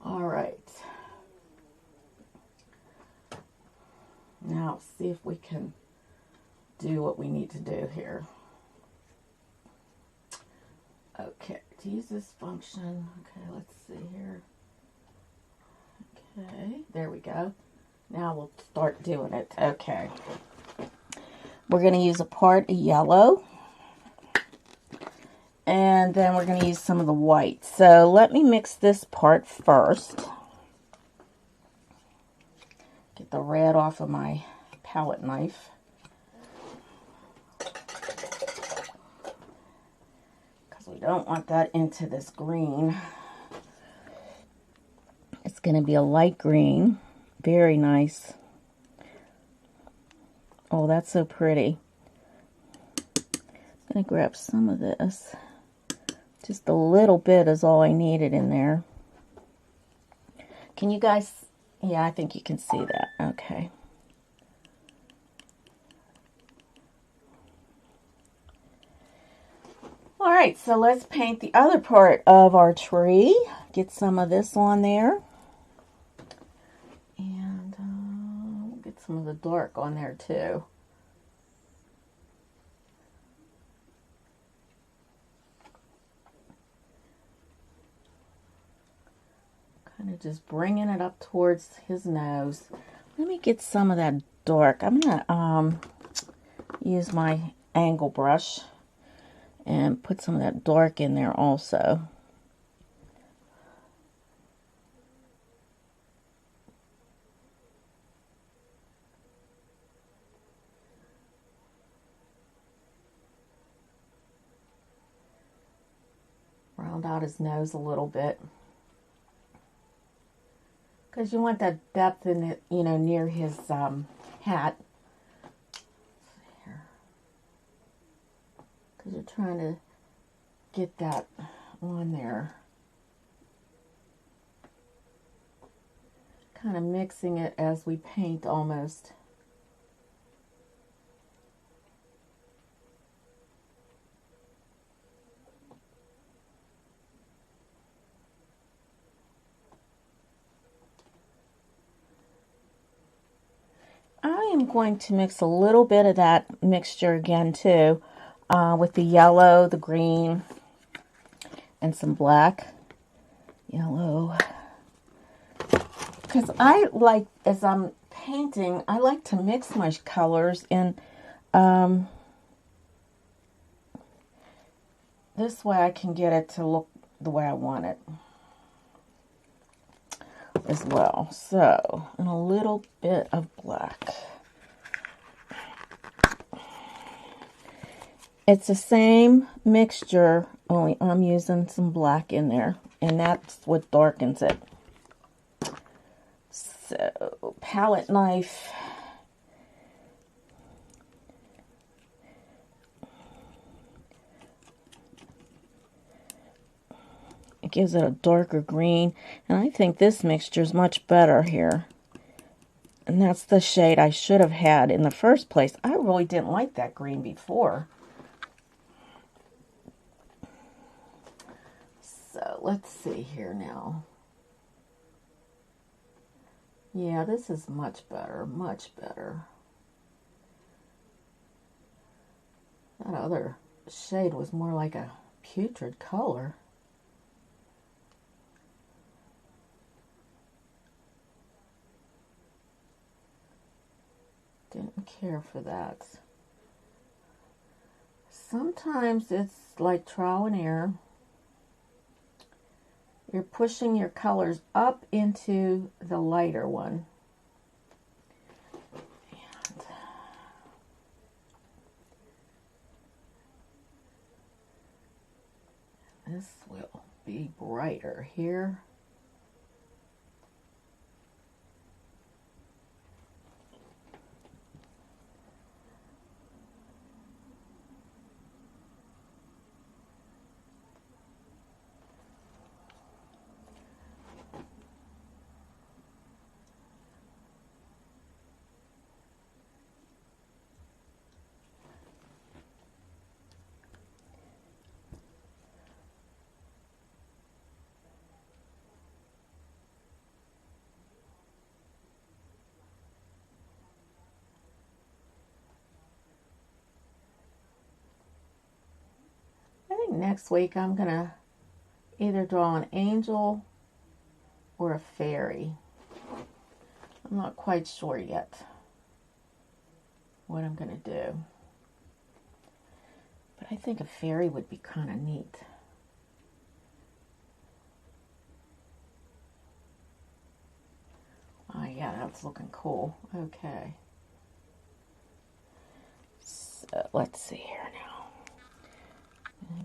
All right. Now, see if we can do what we need to do here. Okay, to use this function, okay, let's see here. Okay, there we go. Now we'll start doing it. Okay. We're going to use a part of yellow. And then we're going to use some of the white. So let me mix this part first. Get the red off of my palette knife. Because we don't want that into this green. It's going to be a light green. Very nice. Oh, that's so pretty. I'm going to grab some of this. Just a little bit is all I needed in there. Can you guys... Yeah, I think you can see that. Okay. All right, so let's paint the other part of our tree. Get some of this on there. And we'll get some of the dark on there too. Kind of just bringing it up towards his nose. Let me get some of that dark. I'm going to use my angle brush and put some of that dark in there also. Round out his nose a little bit. Because you want that depth in it, you know, near his hat. Because because you're trying to get that on there. Kind of mixing it as we paint almost. I am going to mix a little bit of that mixture again too, with the yellow, the green, and some black. Yellow. Because I like, as I'm painting, I like to mix my colors in. This way I can get it to look the way I want it as well. So, and a little bit of black. It's the same mixture, only I'm using some black in there, and that's what darkens it. So, palette knife. It gives it a darker green, and I think this mixture is much better here. And that's the shade I should have had in the first place. I really didn't like that green before. So let's see here now. Yeah, this is much better, much better. That other shade was more like a putrid color. Didn't care for that. Sometimes it's like trial and error. You're pushing your colors up into the lighter one. And this will be brighter here. Next week I'm gonna either draw an angel or a fairy. I'm not quite sure yet what I'm gonna do, but I think a fairy would be kind of neat. Oh yeah, that's looking cool. Okay, so let's see here now.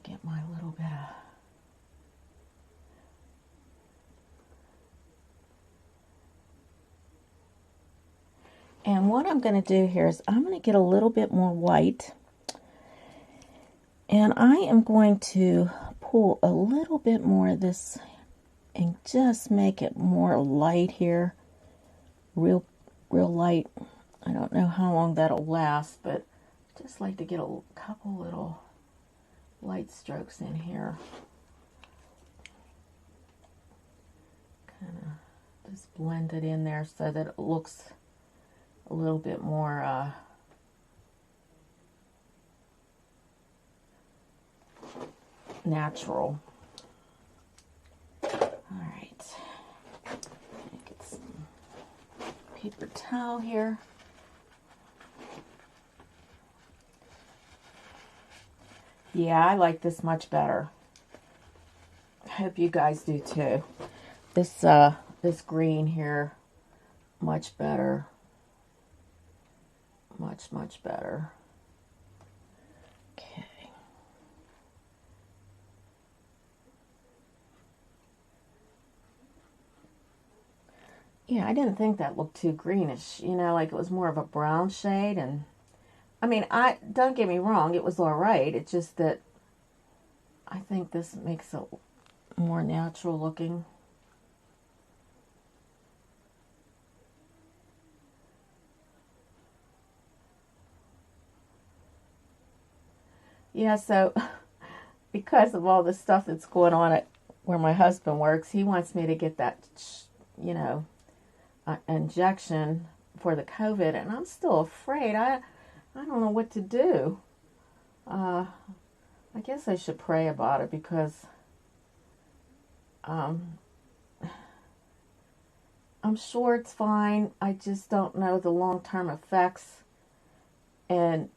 Get my little bit of and what I'm going to do here is I'm going to get a little bit more white, and I am going to pull a little bit more of this and just make it more light here, real light. I don't know how long that'll last, but just like to get a couple little light strokes in here. Kind of just blend it in there so that it looks a little bit more natural. All right, get some paper towel here. Yeah, I like this much better. I hope you guys do too. This green here, much better. Much better. Okay. Yeah, I didn't think that looked too greenish. You know, like it was more of a brown shade, and I mean, I don't get me wrong, it was all right. It's just that I think this makes it more natural looking. Yeah, so because of all the stuff that's going on at where my husband works, he wants me to get that, you know, injection for the COVID, and I'm still afraid. I don't know what to do. I guess I should pray about it because I'm sure it's fine. I just don't know the long-term effects, and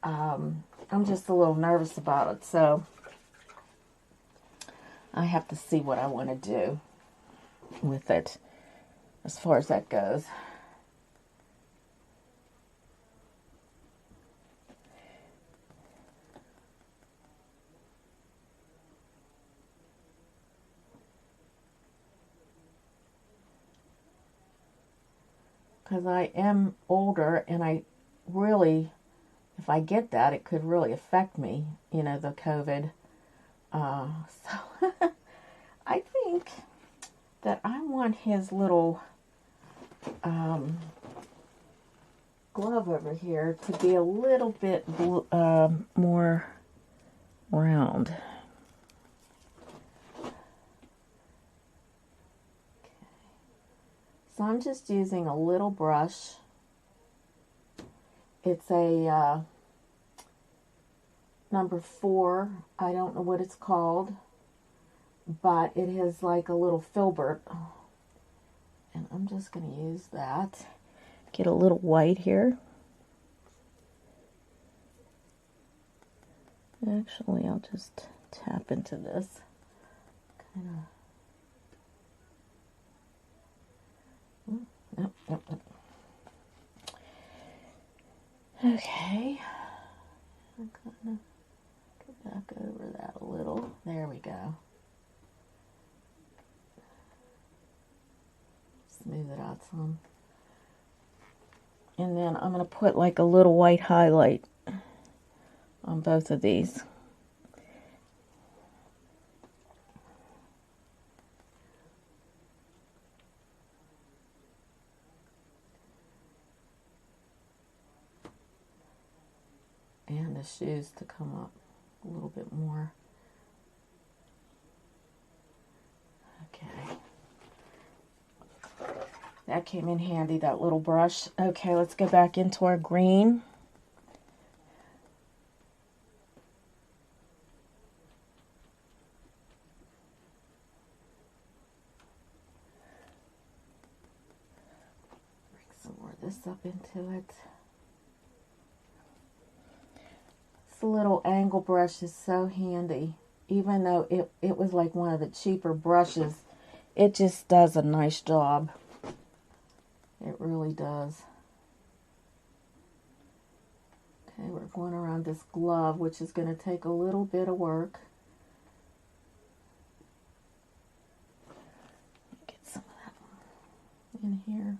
I'm just a little nervous about it. So I have to see what I want to do with it as far as that goes. Because I am older, and I really, if I get that, it could really affect me, you know, the COVID. So I think that I want his little glove over here to be a little bit more round. So I'm just using a little brush. It's a number 4. I don't know what it's called, but it has like a little filbert. And I'm just going to use that. Get a little white here. Actually, I'll just tap into this. Kind of. Nope. Okay. I'm gonna go back over that a little. There we go. Smooth it out some. And then I'm going to put like a little white highlight on both of these. And the shoes to come up a little bit more. Okay. That came in handy, that little brush. Okay, let's go back into our green. Bring some more of this up into it. This little angle brush is so handy. Even though it was like one of the cheaper brushes, it just does a nice job. It really does. Okay, we're going around this glove, which is going to take a little bit of work. Get some of that in here.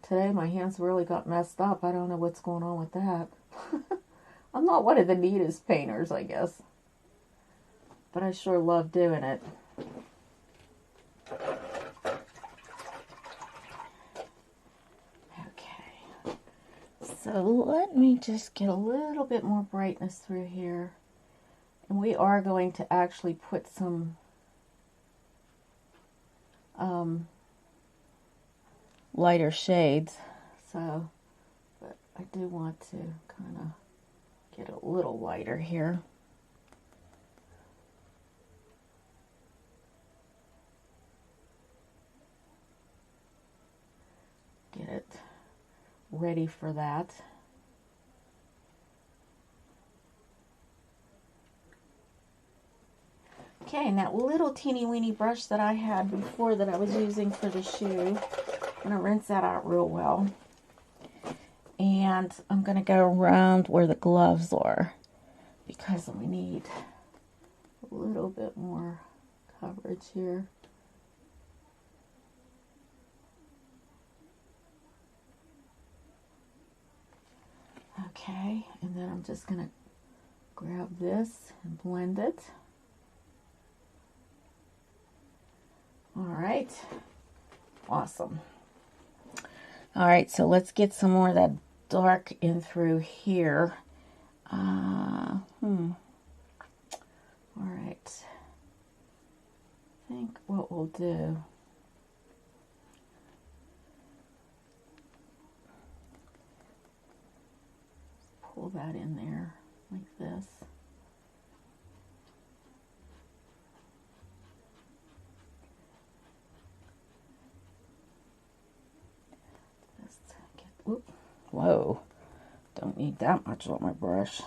Today my hands really got messed up. I don't know what's going on with that. I'm not one of the neatest painters, I guess. But I sure love doing it. Okay. So let me just get a little bit more brightness through here. And we are going to actually put some lighter shades. So, but I do want to kind of get a little lighter here. Get it ready for that. Okay, and that little teeny weeny brush that I had before that I was using for the shoe, I'm going to rinse that out real well. And I'm going to go around where the gloves are because we need a little bit more coverage here. Okay, and then I'm just going to grab this and blend it. All right, awesome. All right, so let's get some more of that dark in through here. All right, I think what we'll do, pull that in there like this. Whoop. Whoa, don't need that much on my brush.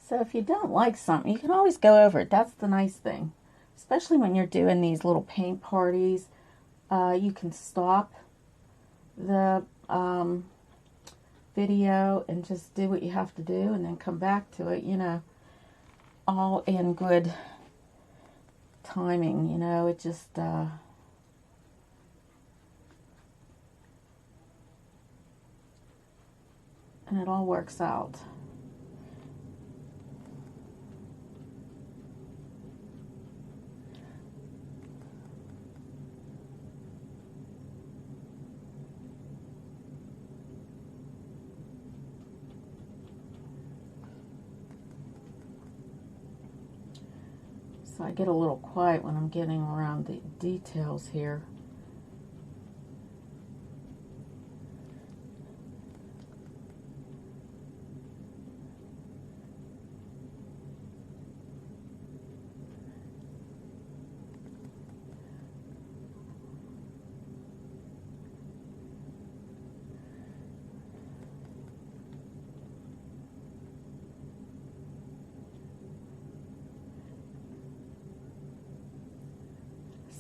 So if you don't like something, you can always go over it. That's the nice thing. Especially when you're doing these little paint parties. You can stop the video and just do what you have to do and then come back to it, you know, all in good timing, you know. It just... and it all works out. So I get a little quiet when I'm getting around the details here.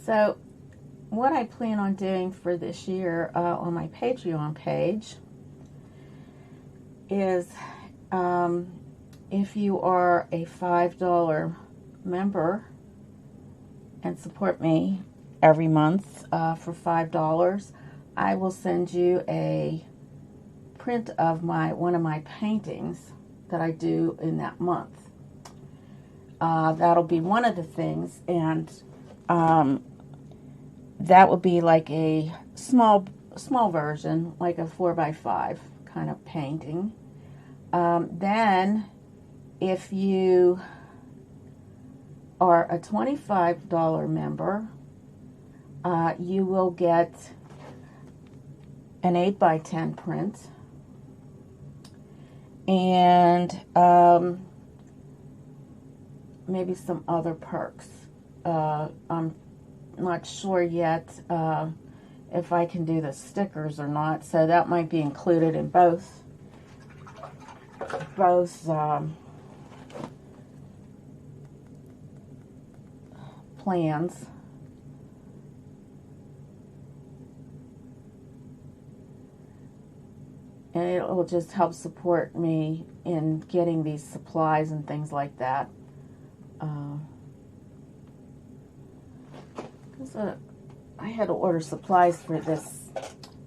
So what I plan on doing for this year on my Patreon page is if you are a $5 member and support me every month for $5, I will send you a print of one of my paintings that I do in that month. That'll be one of the things, and that would be like a small version, like a 4x5 kind of painting. Then, if you are a $25 member, you will get an 8x10 print, and maybe some other perks. I'm not sure yet if I can do the stickers or not, so that might be included in both plans. And it will just help support me in getting these supplies and things like that. I had to order supplies for this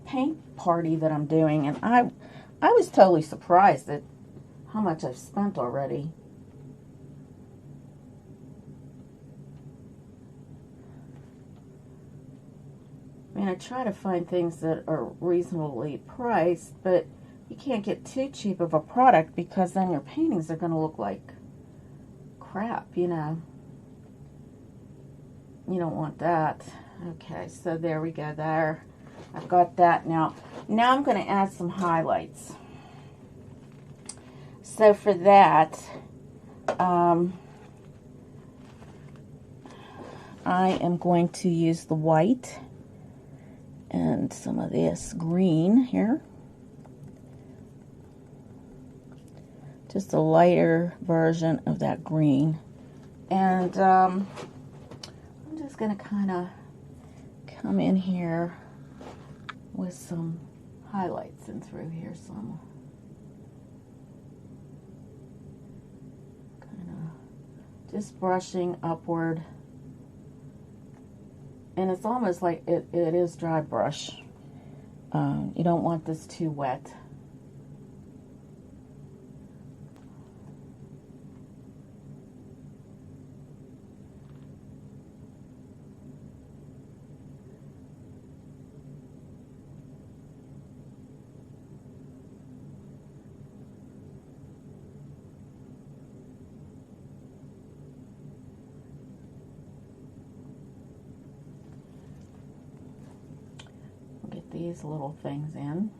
paint party that I'm doing, and I was totally surprised at how much I've spent already. I mean, I try to find things that are reasonably priced, but you can't get too cheap of a product because then your paintings are going to look like crap, you know. You don't want that. Okay, so there we go there. I've got that now. Now I'm going to add some highlights. So for that, I am going to use the white and some of this green here. Just a lighter version of that green. And I'm just going to kind of come in here with some highlights in through here. Some kind of just brushing upward. And it's almost like it is dry brush. You don't want this too wet. These little things in.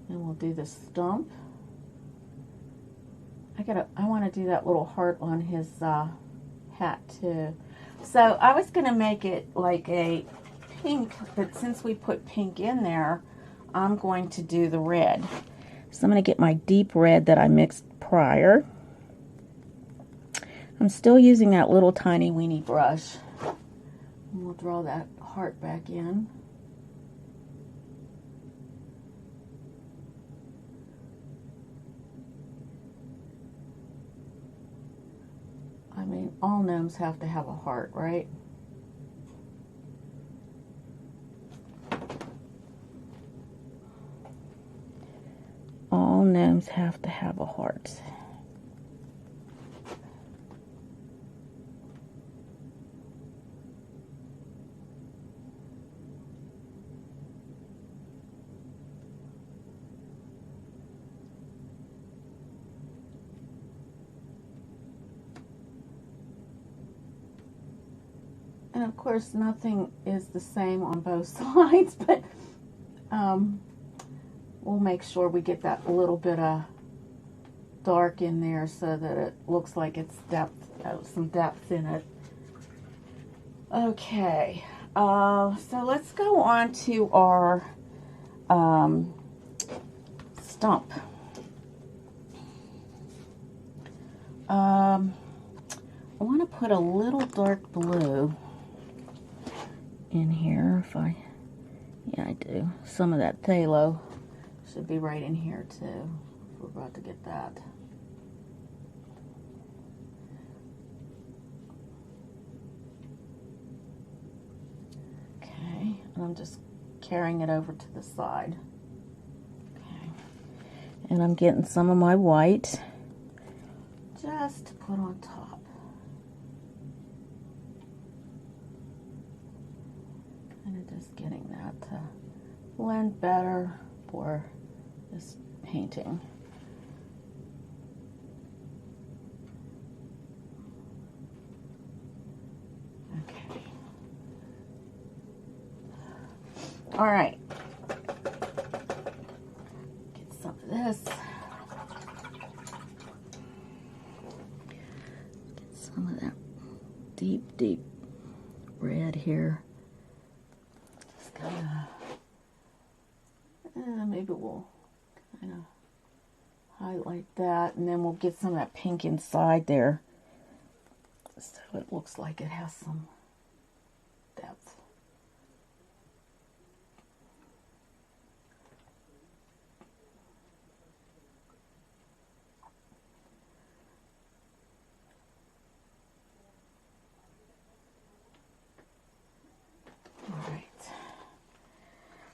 And we'll do the stump. I want to do that little heart on his hat too. So I was going to make it like a pink, but since we put pink in there, I'm going to do the red. So I'm going to get my deep red that I mixed prior. I'm still using that little tiny weeny brush. And we'll draw that heart back in. I mean, all gnomes have to have a heart, right? All gnomes have to have a heart. And of course, nothing is the same on both sides, but we'll make sure we get that little bit of dark in there so that it looks like it's depth, some depth in it. Okay, so let's go on to our stump. I want to put a little dark blue in here. Yeah, I do. Some of that phthalo should be right in here too. We're about to get that. Okay, and I'm just carrying it over to the side. Okay, and I'm getting some of my white just to put on top. Just getting that to blend better for this painting. Okay. All right. Get some of this. Get some of that deep, deep red here. Maybe we'll kind of highlight that, and then we'll get some of that pink inside there so it looks like it has some depth.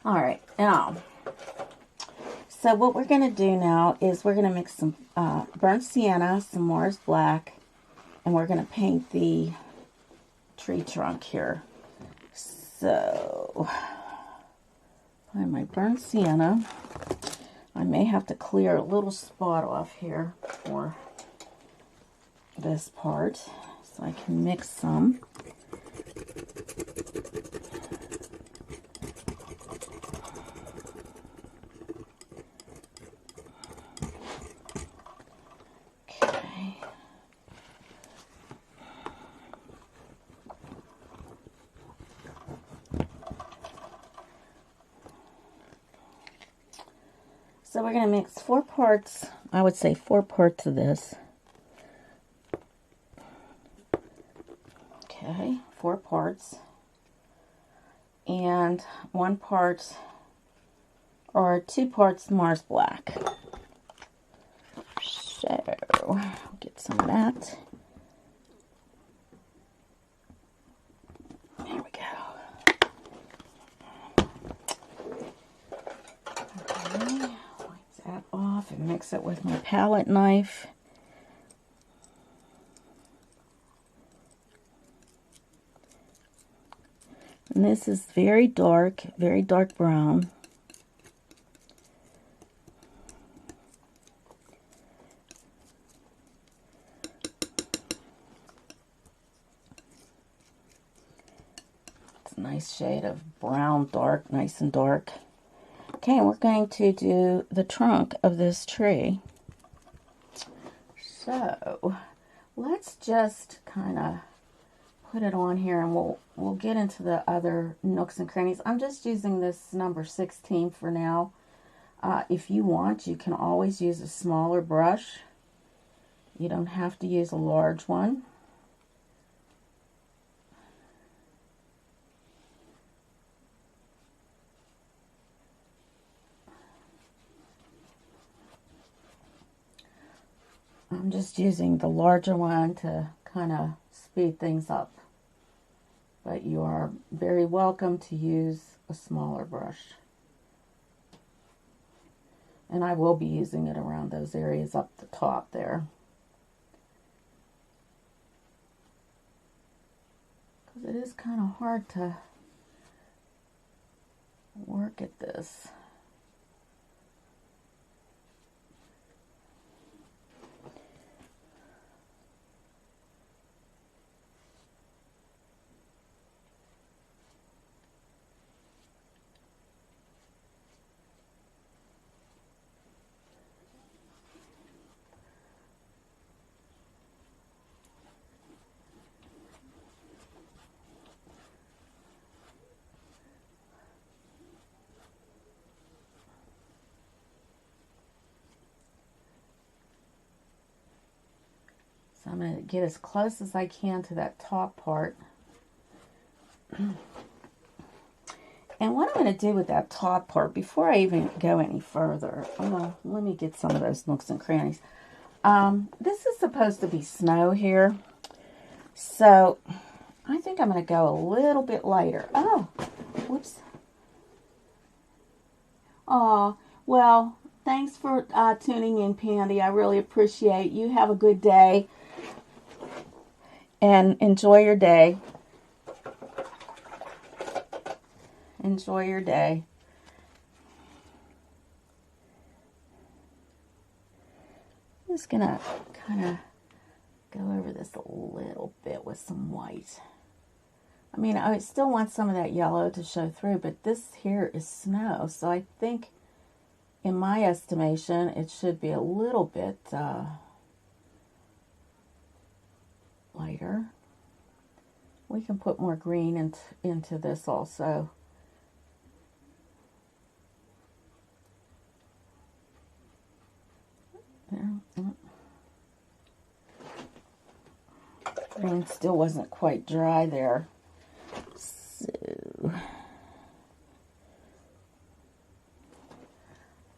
All right, now, so what we're going to do now is we're going to mix some burnt sienna, some Mars black, and we're going to paint the tree trunk here. So, find my burnt sienna. I may have to clear a little spot off here. for this part, so I can mix some. Okay. So we're going to mix 4 parts, I would say 4 parts of this. Okay, 4 parts. And 1 part, or 2 parts Mars Black. So, get some of that. There we go. Okay, wipe that off and mix it with my palette knife. And this is very dark brown. It's a nice shade of brown, dark, nice and dark. Okay, and we're going to do the trunk of this tree. So, let's just kind of put it on here, and we'll get into the other nooks and crannies. I'm just using this number 16 for now. If you want, you can always use a smaller brush. You don't have to use a large one. I'm just using the larger one to kind of speed things up. But you are very welcome to use a smaller brush. And I will be using it around those areas up the top there. Because it is kind of hard to work at this. So I'm going to get as close as I can to that top part. And what I'm going to do with that top part, before I even go any further, let me get some of those nooks and crannies. This is supposed to be snow here. So I think I'm going to go a little bit lighter. Oh, whoops. Oh, well, thanks for tuning in, Pandy. I really appreciate you. Have a good day. And enjoy your day. Enjoy your day. I'm just going to kind of go over this a little bit with some white. I mean, I still want some of that yellow to show through, but this here is snow. So I think, in my estimation, it should be a little bit lighter. We can put more green into this also. There. Green still wasn't quite dry there. So,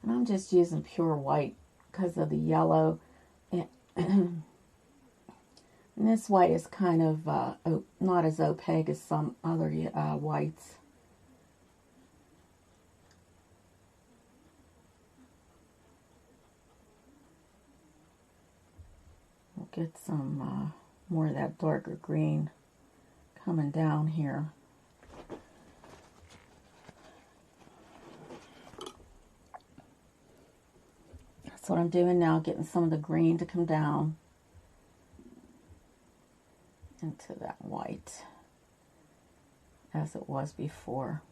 and I'm just using pure white because of the yellow. And this white is kind of not as opaque as some other whites. We'll get some more of that darker green coming down here. That's what I'm doing now, getting some of the green to come down into that white as it was before.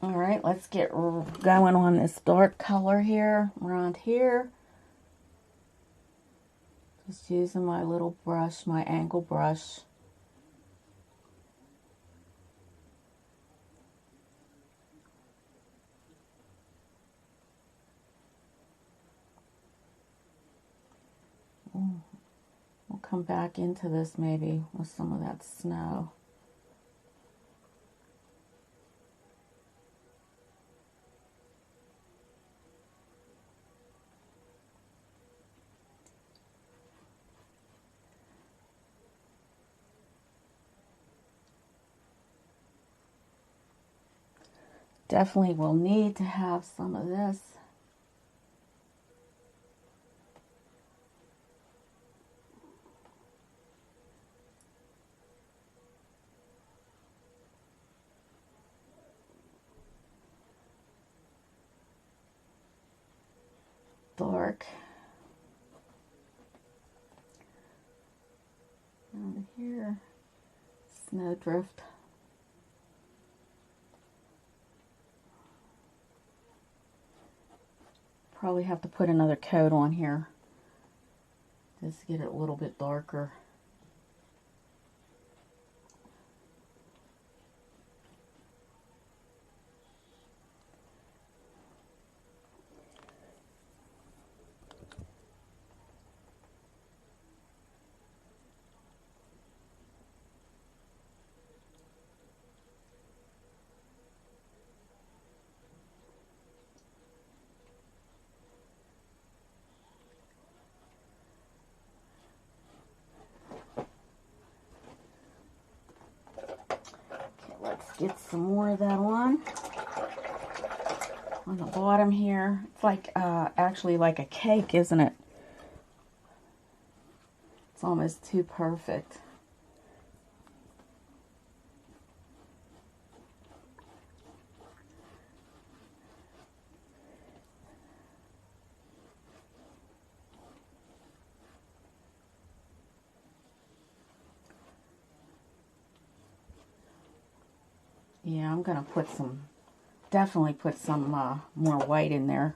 All right, let's get going on this dark color here, around here. Just using my little brush, my angle brush. We'll come back into this maybe with some of that snow. Definitely will need to have some of this. Dark. Over here, snowdrift. Probably have to put another coat on here just to get it a little bit darker. Let's get some more of that on the bottom here. It's like actually like a cake, isn't it? It's almost too perfect. Yeah, I'm gonna put some, definitely put some more white in there.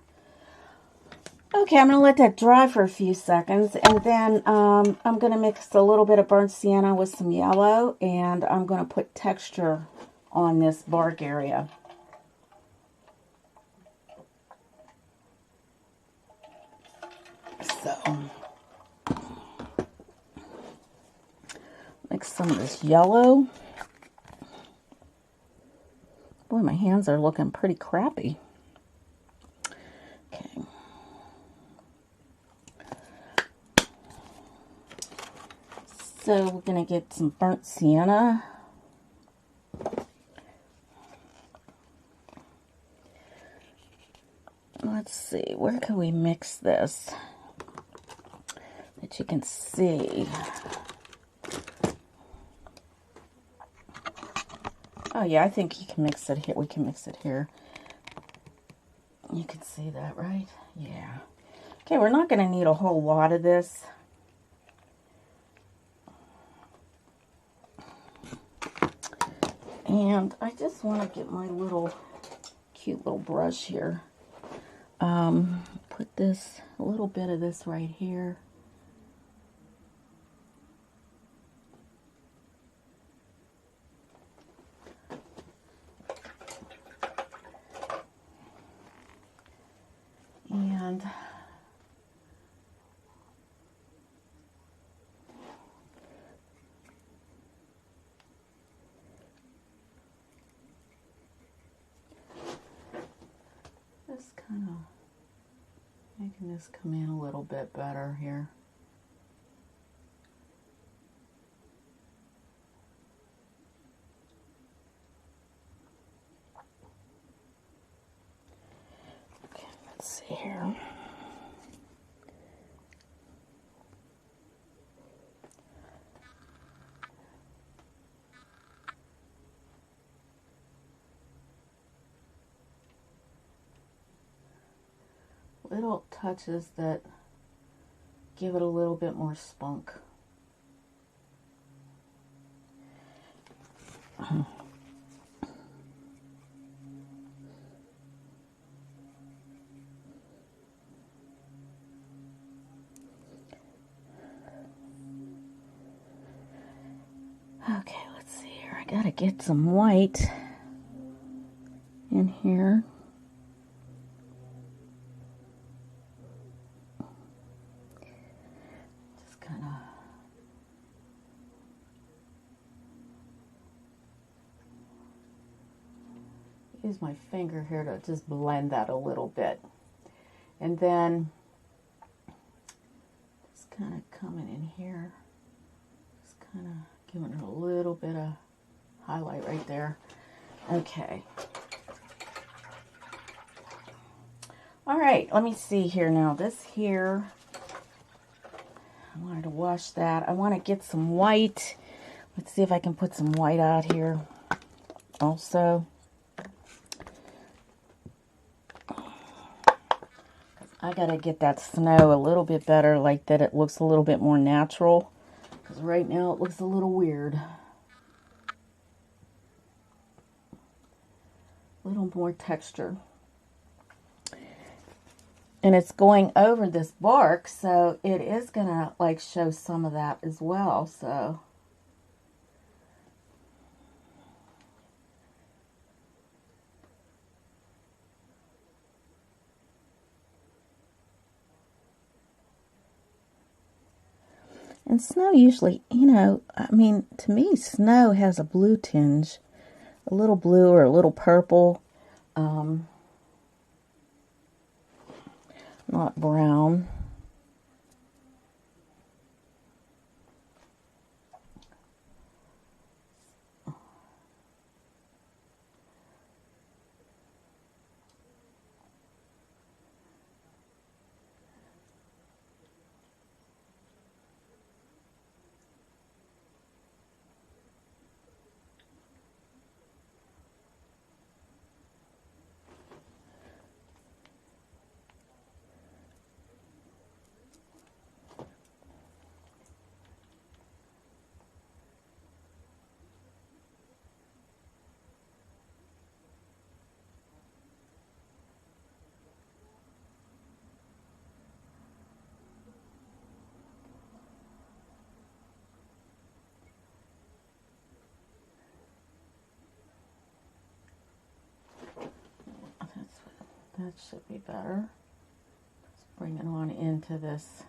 Okay, I'm gonna let that dry for a few seconds, and then I'm gonna mix a little bit of burnt sienna with some yellow, and I'm gonna put texture on this bark area. So, mix some of this yellow. Boy, my hands are looking pretty crappy. Okay. So we're going to get some burnt sienna. Let's see, where can we mix this that you can see? Oh yeah, I think you can mix it here. We can mix it here. You can see that, right? Yeah. Okay, we're not going to need a whole lot of this. And I just want to get my little cute little brush here. Put this, a little bit of this right here. And just kind of this come in a little bit better here. Okay, let's see here. Little touches that give it a little bit more spunk. Okay, let's see here. I gotta get some white in here. Just kind of use my finger here to just blend that a little bit. And then just kind of coming in here, just kind of giving it a little bit of highlight right there. Okay. All right, let me see here now. This here, I wanted to wash that. I want to get some white. Let's see if I can put some white out here also. I gotta get that snow a little bit better, like that it looks a little bit more natural. Because right now it looks a little weird. A little more texture. And it's going over this bark, so it is gonna like show some of that as well, so. And snow usually, you know, I mean, to me, snow has a blue tinge, a little blue or a little purple, not brown. That should be better. Let's bring it on into this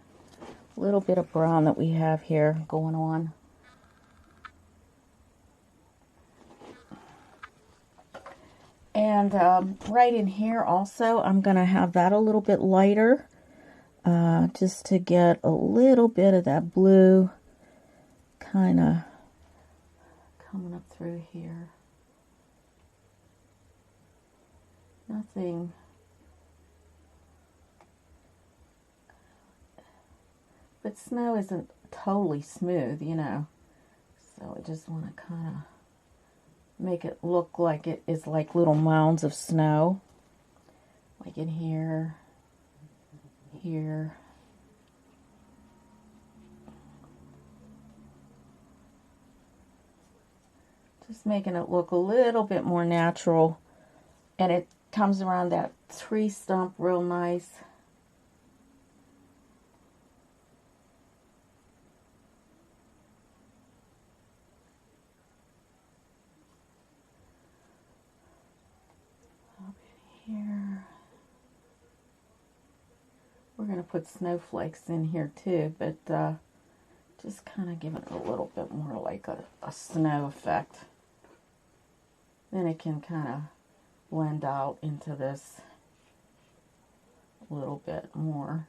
little bit of brown that we have here going on. And right in here also, I'm going to have that a little bit lighter, just to get a little bit of that blue kind of coming up through here. Nothing. But snow isn't totally smooth, you know. So I just want to kind of make it look like it is like little mounds of snow. Like in here, here. Just making it look a little bit more natural. And it comes around that tree stump real nice. Here. We're going to put snowflakes in here too, but just kind of give it a little bit more like a snow effect. Then it can kind of blend out into this a little bit more.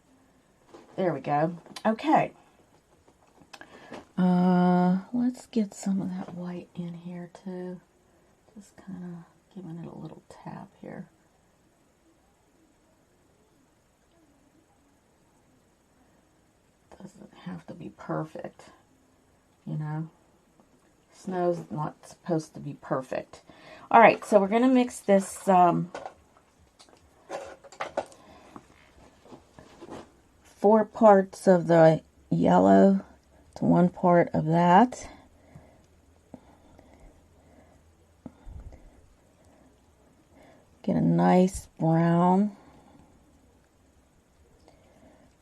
There we go. Okay. Let's get some of that white in here too. Just kind of giving it a little tap here. Doesn't have to be perfect, you know. Snow's not supposed to be perfect. All right, so we're going to mix this 4 parts of the yellow to 1 part of that. Get a nice brown.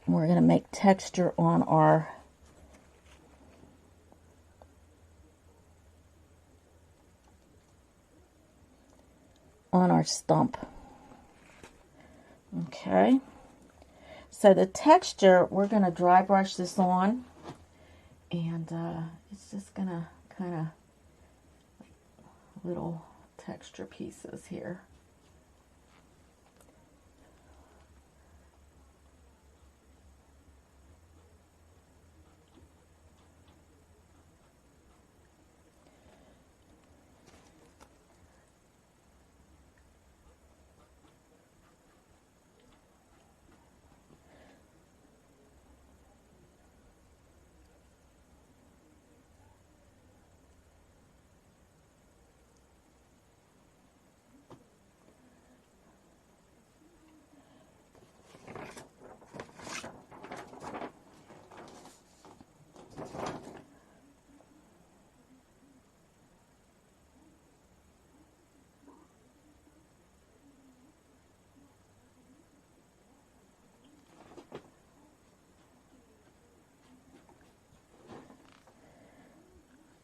We're going to make texture on our stump. Okay. So the texture, we're going to dry brush this on, and it's just going to kind of little texture pieces here.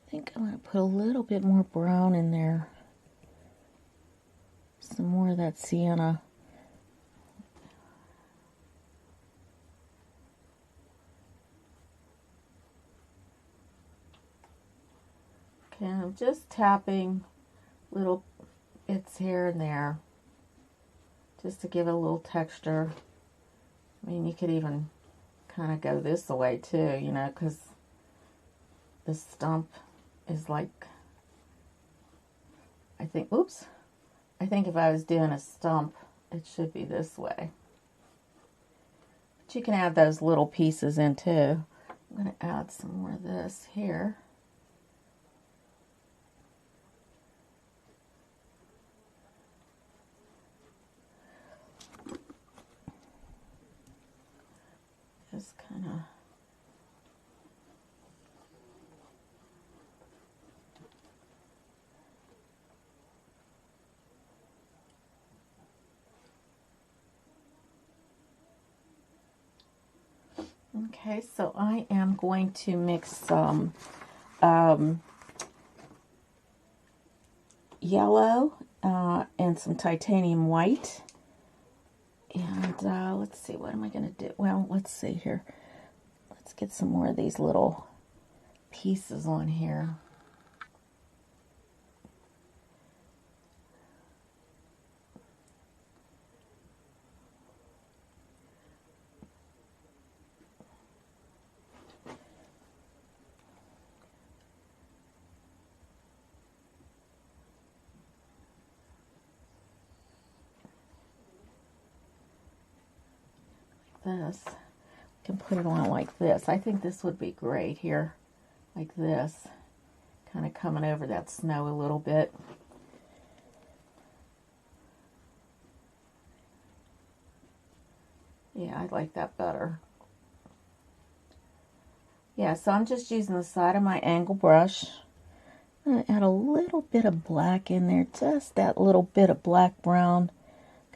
I think I'm going to put a little bit more brown in there. Some more of that sienna. Okay, I'm just tapping little bits here and there just to give it a little texture. I mean, you could even kind of go this way too, you know, because the stump is like, I think if I was doing a stump, it should be this way. But you can add those little pieces in too. I'm going to add some more of this here. Just kind of okay, so I am going to mix some yellow and some titanium white. And let's see, what am I going to do? Well, let's see here. Let's get some more of these little pieces on here. This, we can put it on like this. I think this would be great here, like this, kind of coming over that snow a little bit. Yeah, I like that better. Yeah, so I'm just using the side of my angle brush. I'm going to add a little bit of black in there, just that little bit of black brown,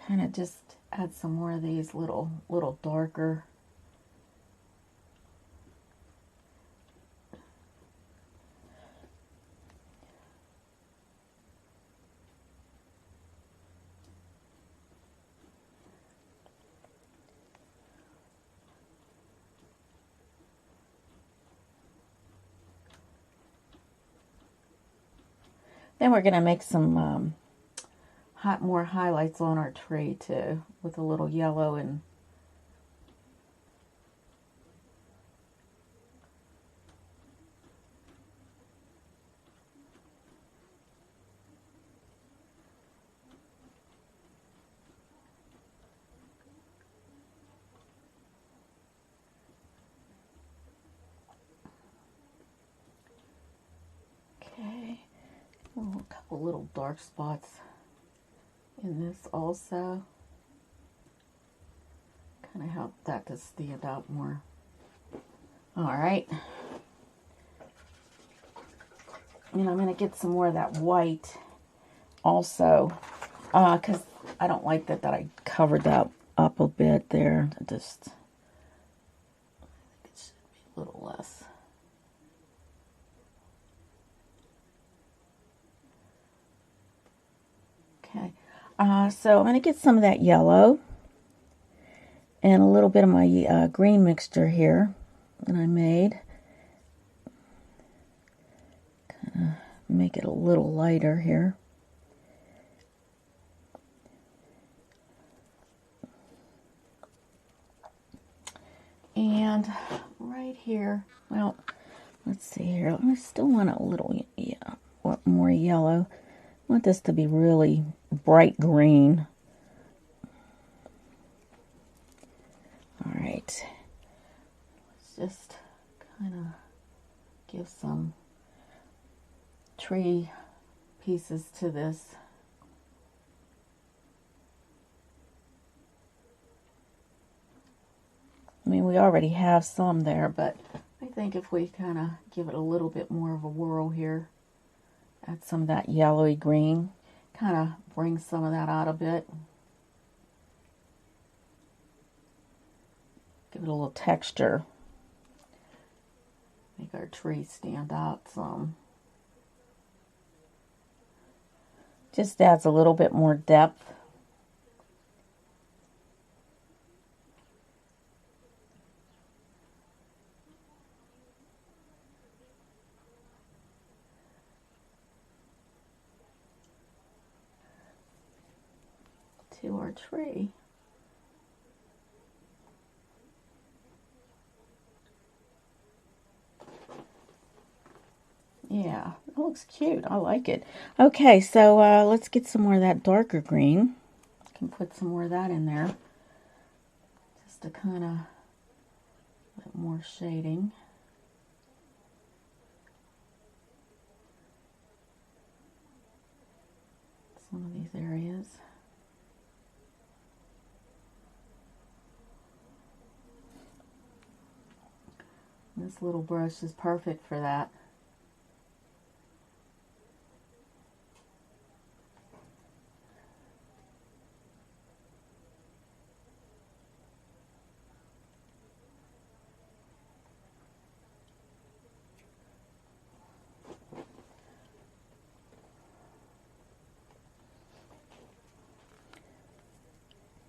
kind of just add some more of these little darker. Then we're going to make some more highlights on our tree too, with a little yellow and Oh, a couple little dark spots in this also. Kind of help that to stand out more. All right. And I'm going to get some more of that white also, because I don't like that I covered that up a bit there. I think it should be a little less. Okay, so I'm going to get some of that yellow and a little bit of my green mixture here that I made. Kind of make it a little lighter here. And right here, well, let's see here. I still want a little more yellow. I want this to be really bright green. All right. Let's just kind of give some tree pieces to this. I mean, we already have some there, but I think if we kind of give it a little bit more of a whirl here, add some of that yellowy green, kind of bring some of that out a bit. Give it a little texture. Make our tree stand out some. Just adds a little bit more depth. To our tree. Yeah, it looks cute. I like it. Okay, so let's get some more of that darker green. I can put some more of that in there. Just to kind of get more shading. Some of these areas. This little brush is perfect for that.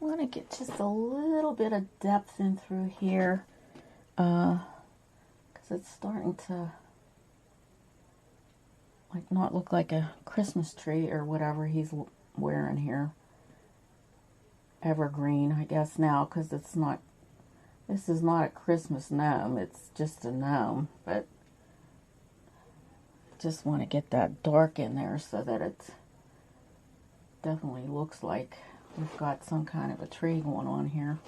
I want to get just a little bit of depth in through here. It's starting to not look like a Christmas tree or whatever he's wearing here. Evergreen, I guess now, because it's not, this is not a Christmas gnome, it's just a gnome, but just want to get that dark in there so that it definitely looks like we've got some kind of a tree going on here.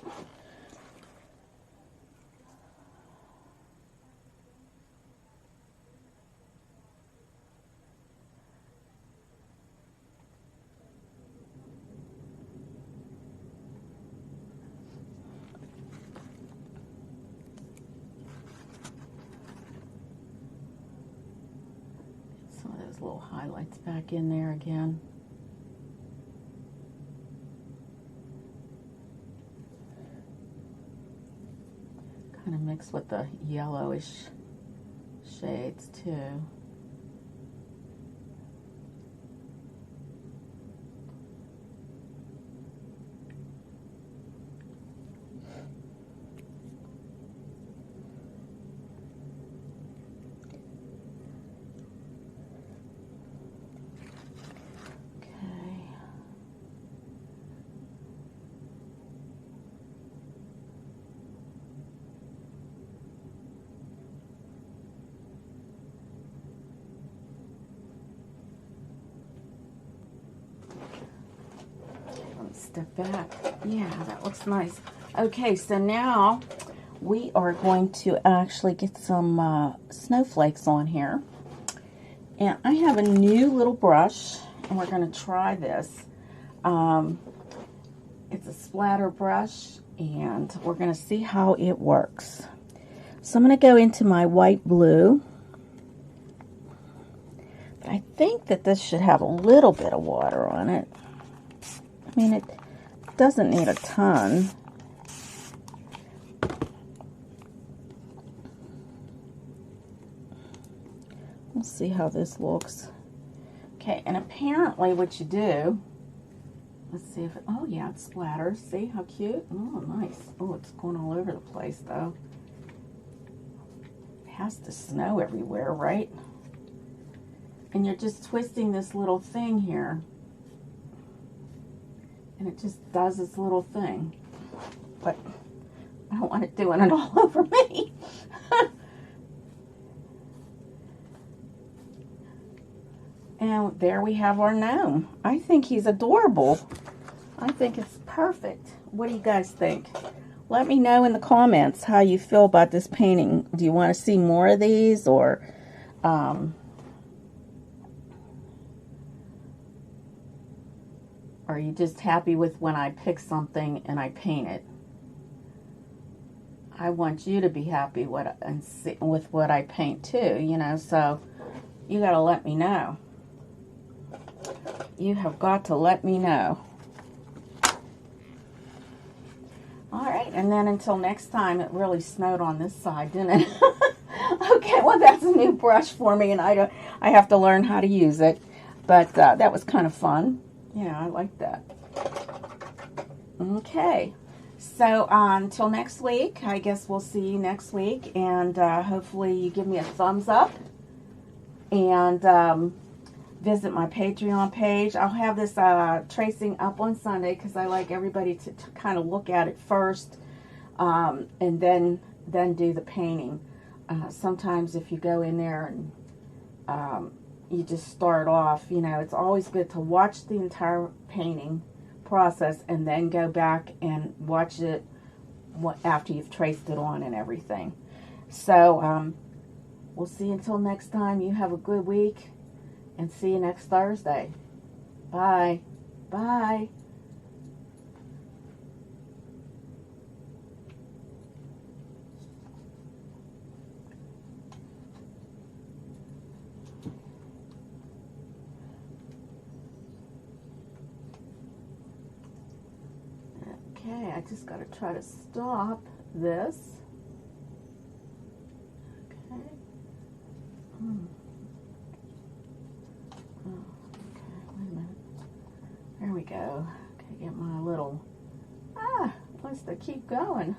Little highlights back in there again. Kind of mix with the yellowish shades too. Step back. Yeah, that looks nice. Okay, so now we are going to actually get some snowflakes on here. And I have a new little brush, and we're going to try this. It's a splatter brush, and we're going to see how it works. So I'm going to go into my white blue. I think that this should have a little bit of water on it. I mean, it doesn't need a ton. Let's see how this looks. Okay, and apparently what you do, let's see if it, oh yeah, it splatters. See how cute? Oh, nice. Oh, it's going all over the place though. It has to snow everywhere, right? And you're just twisting this little thing here. And it just does this little thing. But I don't want it doing it all over me. And there we have our gnome. I think he's adorable. I think it's perfect. What do you guys think? Let me know in the comments how you feel about this painting. Do you want to see more of these, or are you just happy with when I pick something and I paint it? I want you to be happy with what I paint too, you know, so you got to let me know. You have got to let me know. All right, and then until next time, it really snowed on this side, didn't it? Okay, well, that's a new brush for me, and I have to learn how to use it. But that was kind of fun. Yeah, I like that. Okay, so until next week, I guess we'll see you next week, and hopefully you give me a thumbs up, and visit my Patreon page. I'll have this tracing up on Sunday because I like everybody to kind of look at it first, and then do the painting. Sometimes if you go in there and you just start off, you know, it's always good to watch the entire painting process and then go back and watch it after you've traced it on and everything. So we'll see you until next time. You have a good week. And see you next Thursday. Bye. Bye. Okay, I just got to try to stop this. Okay. There we go. Okay, get my little, wants to keep going.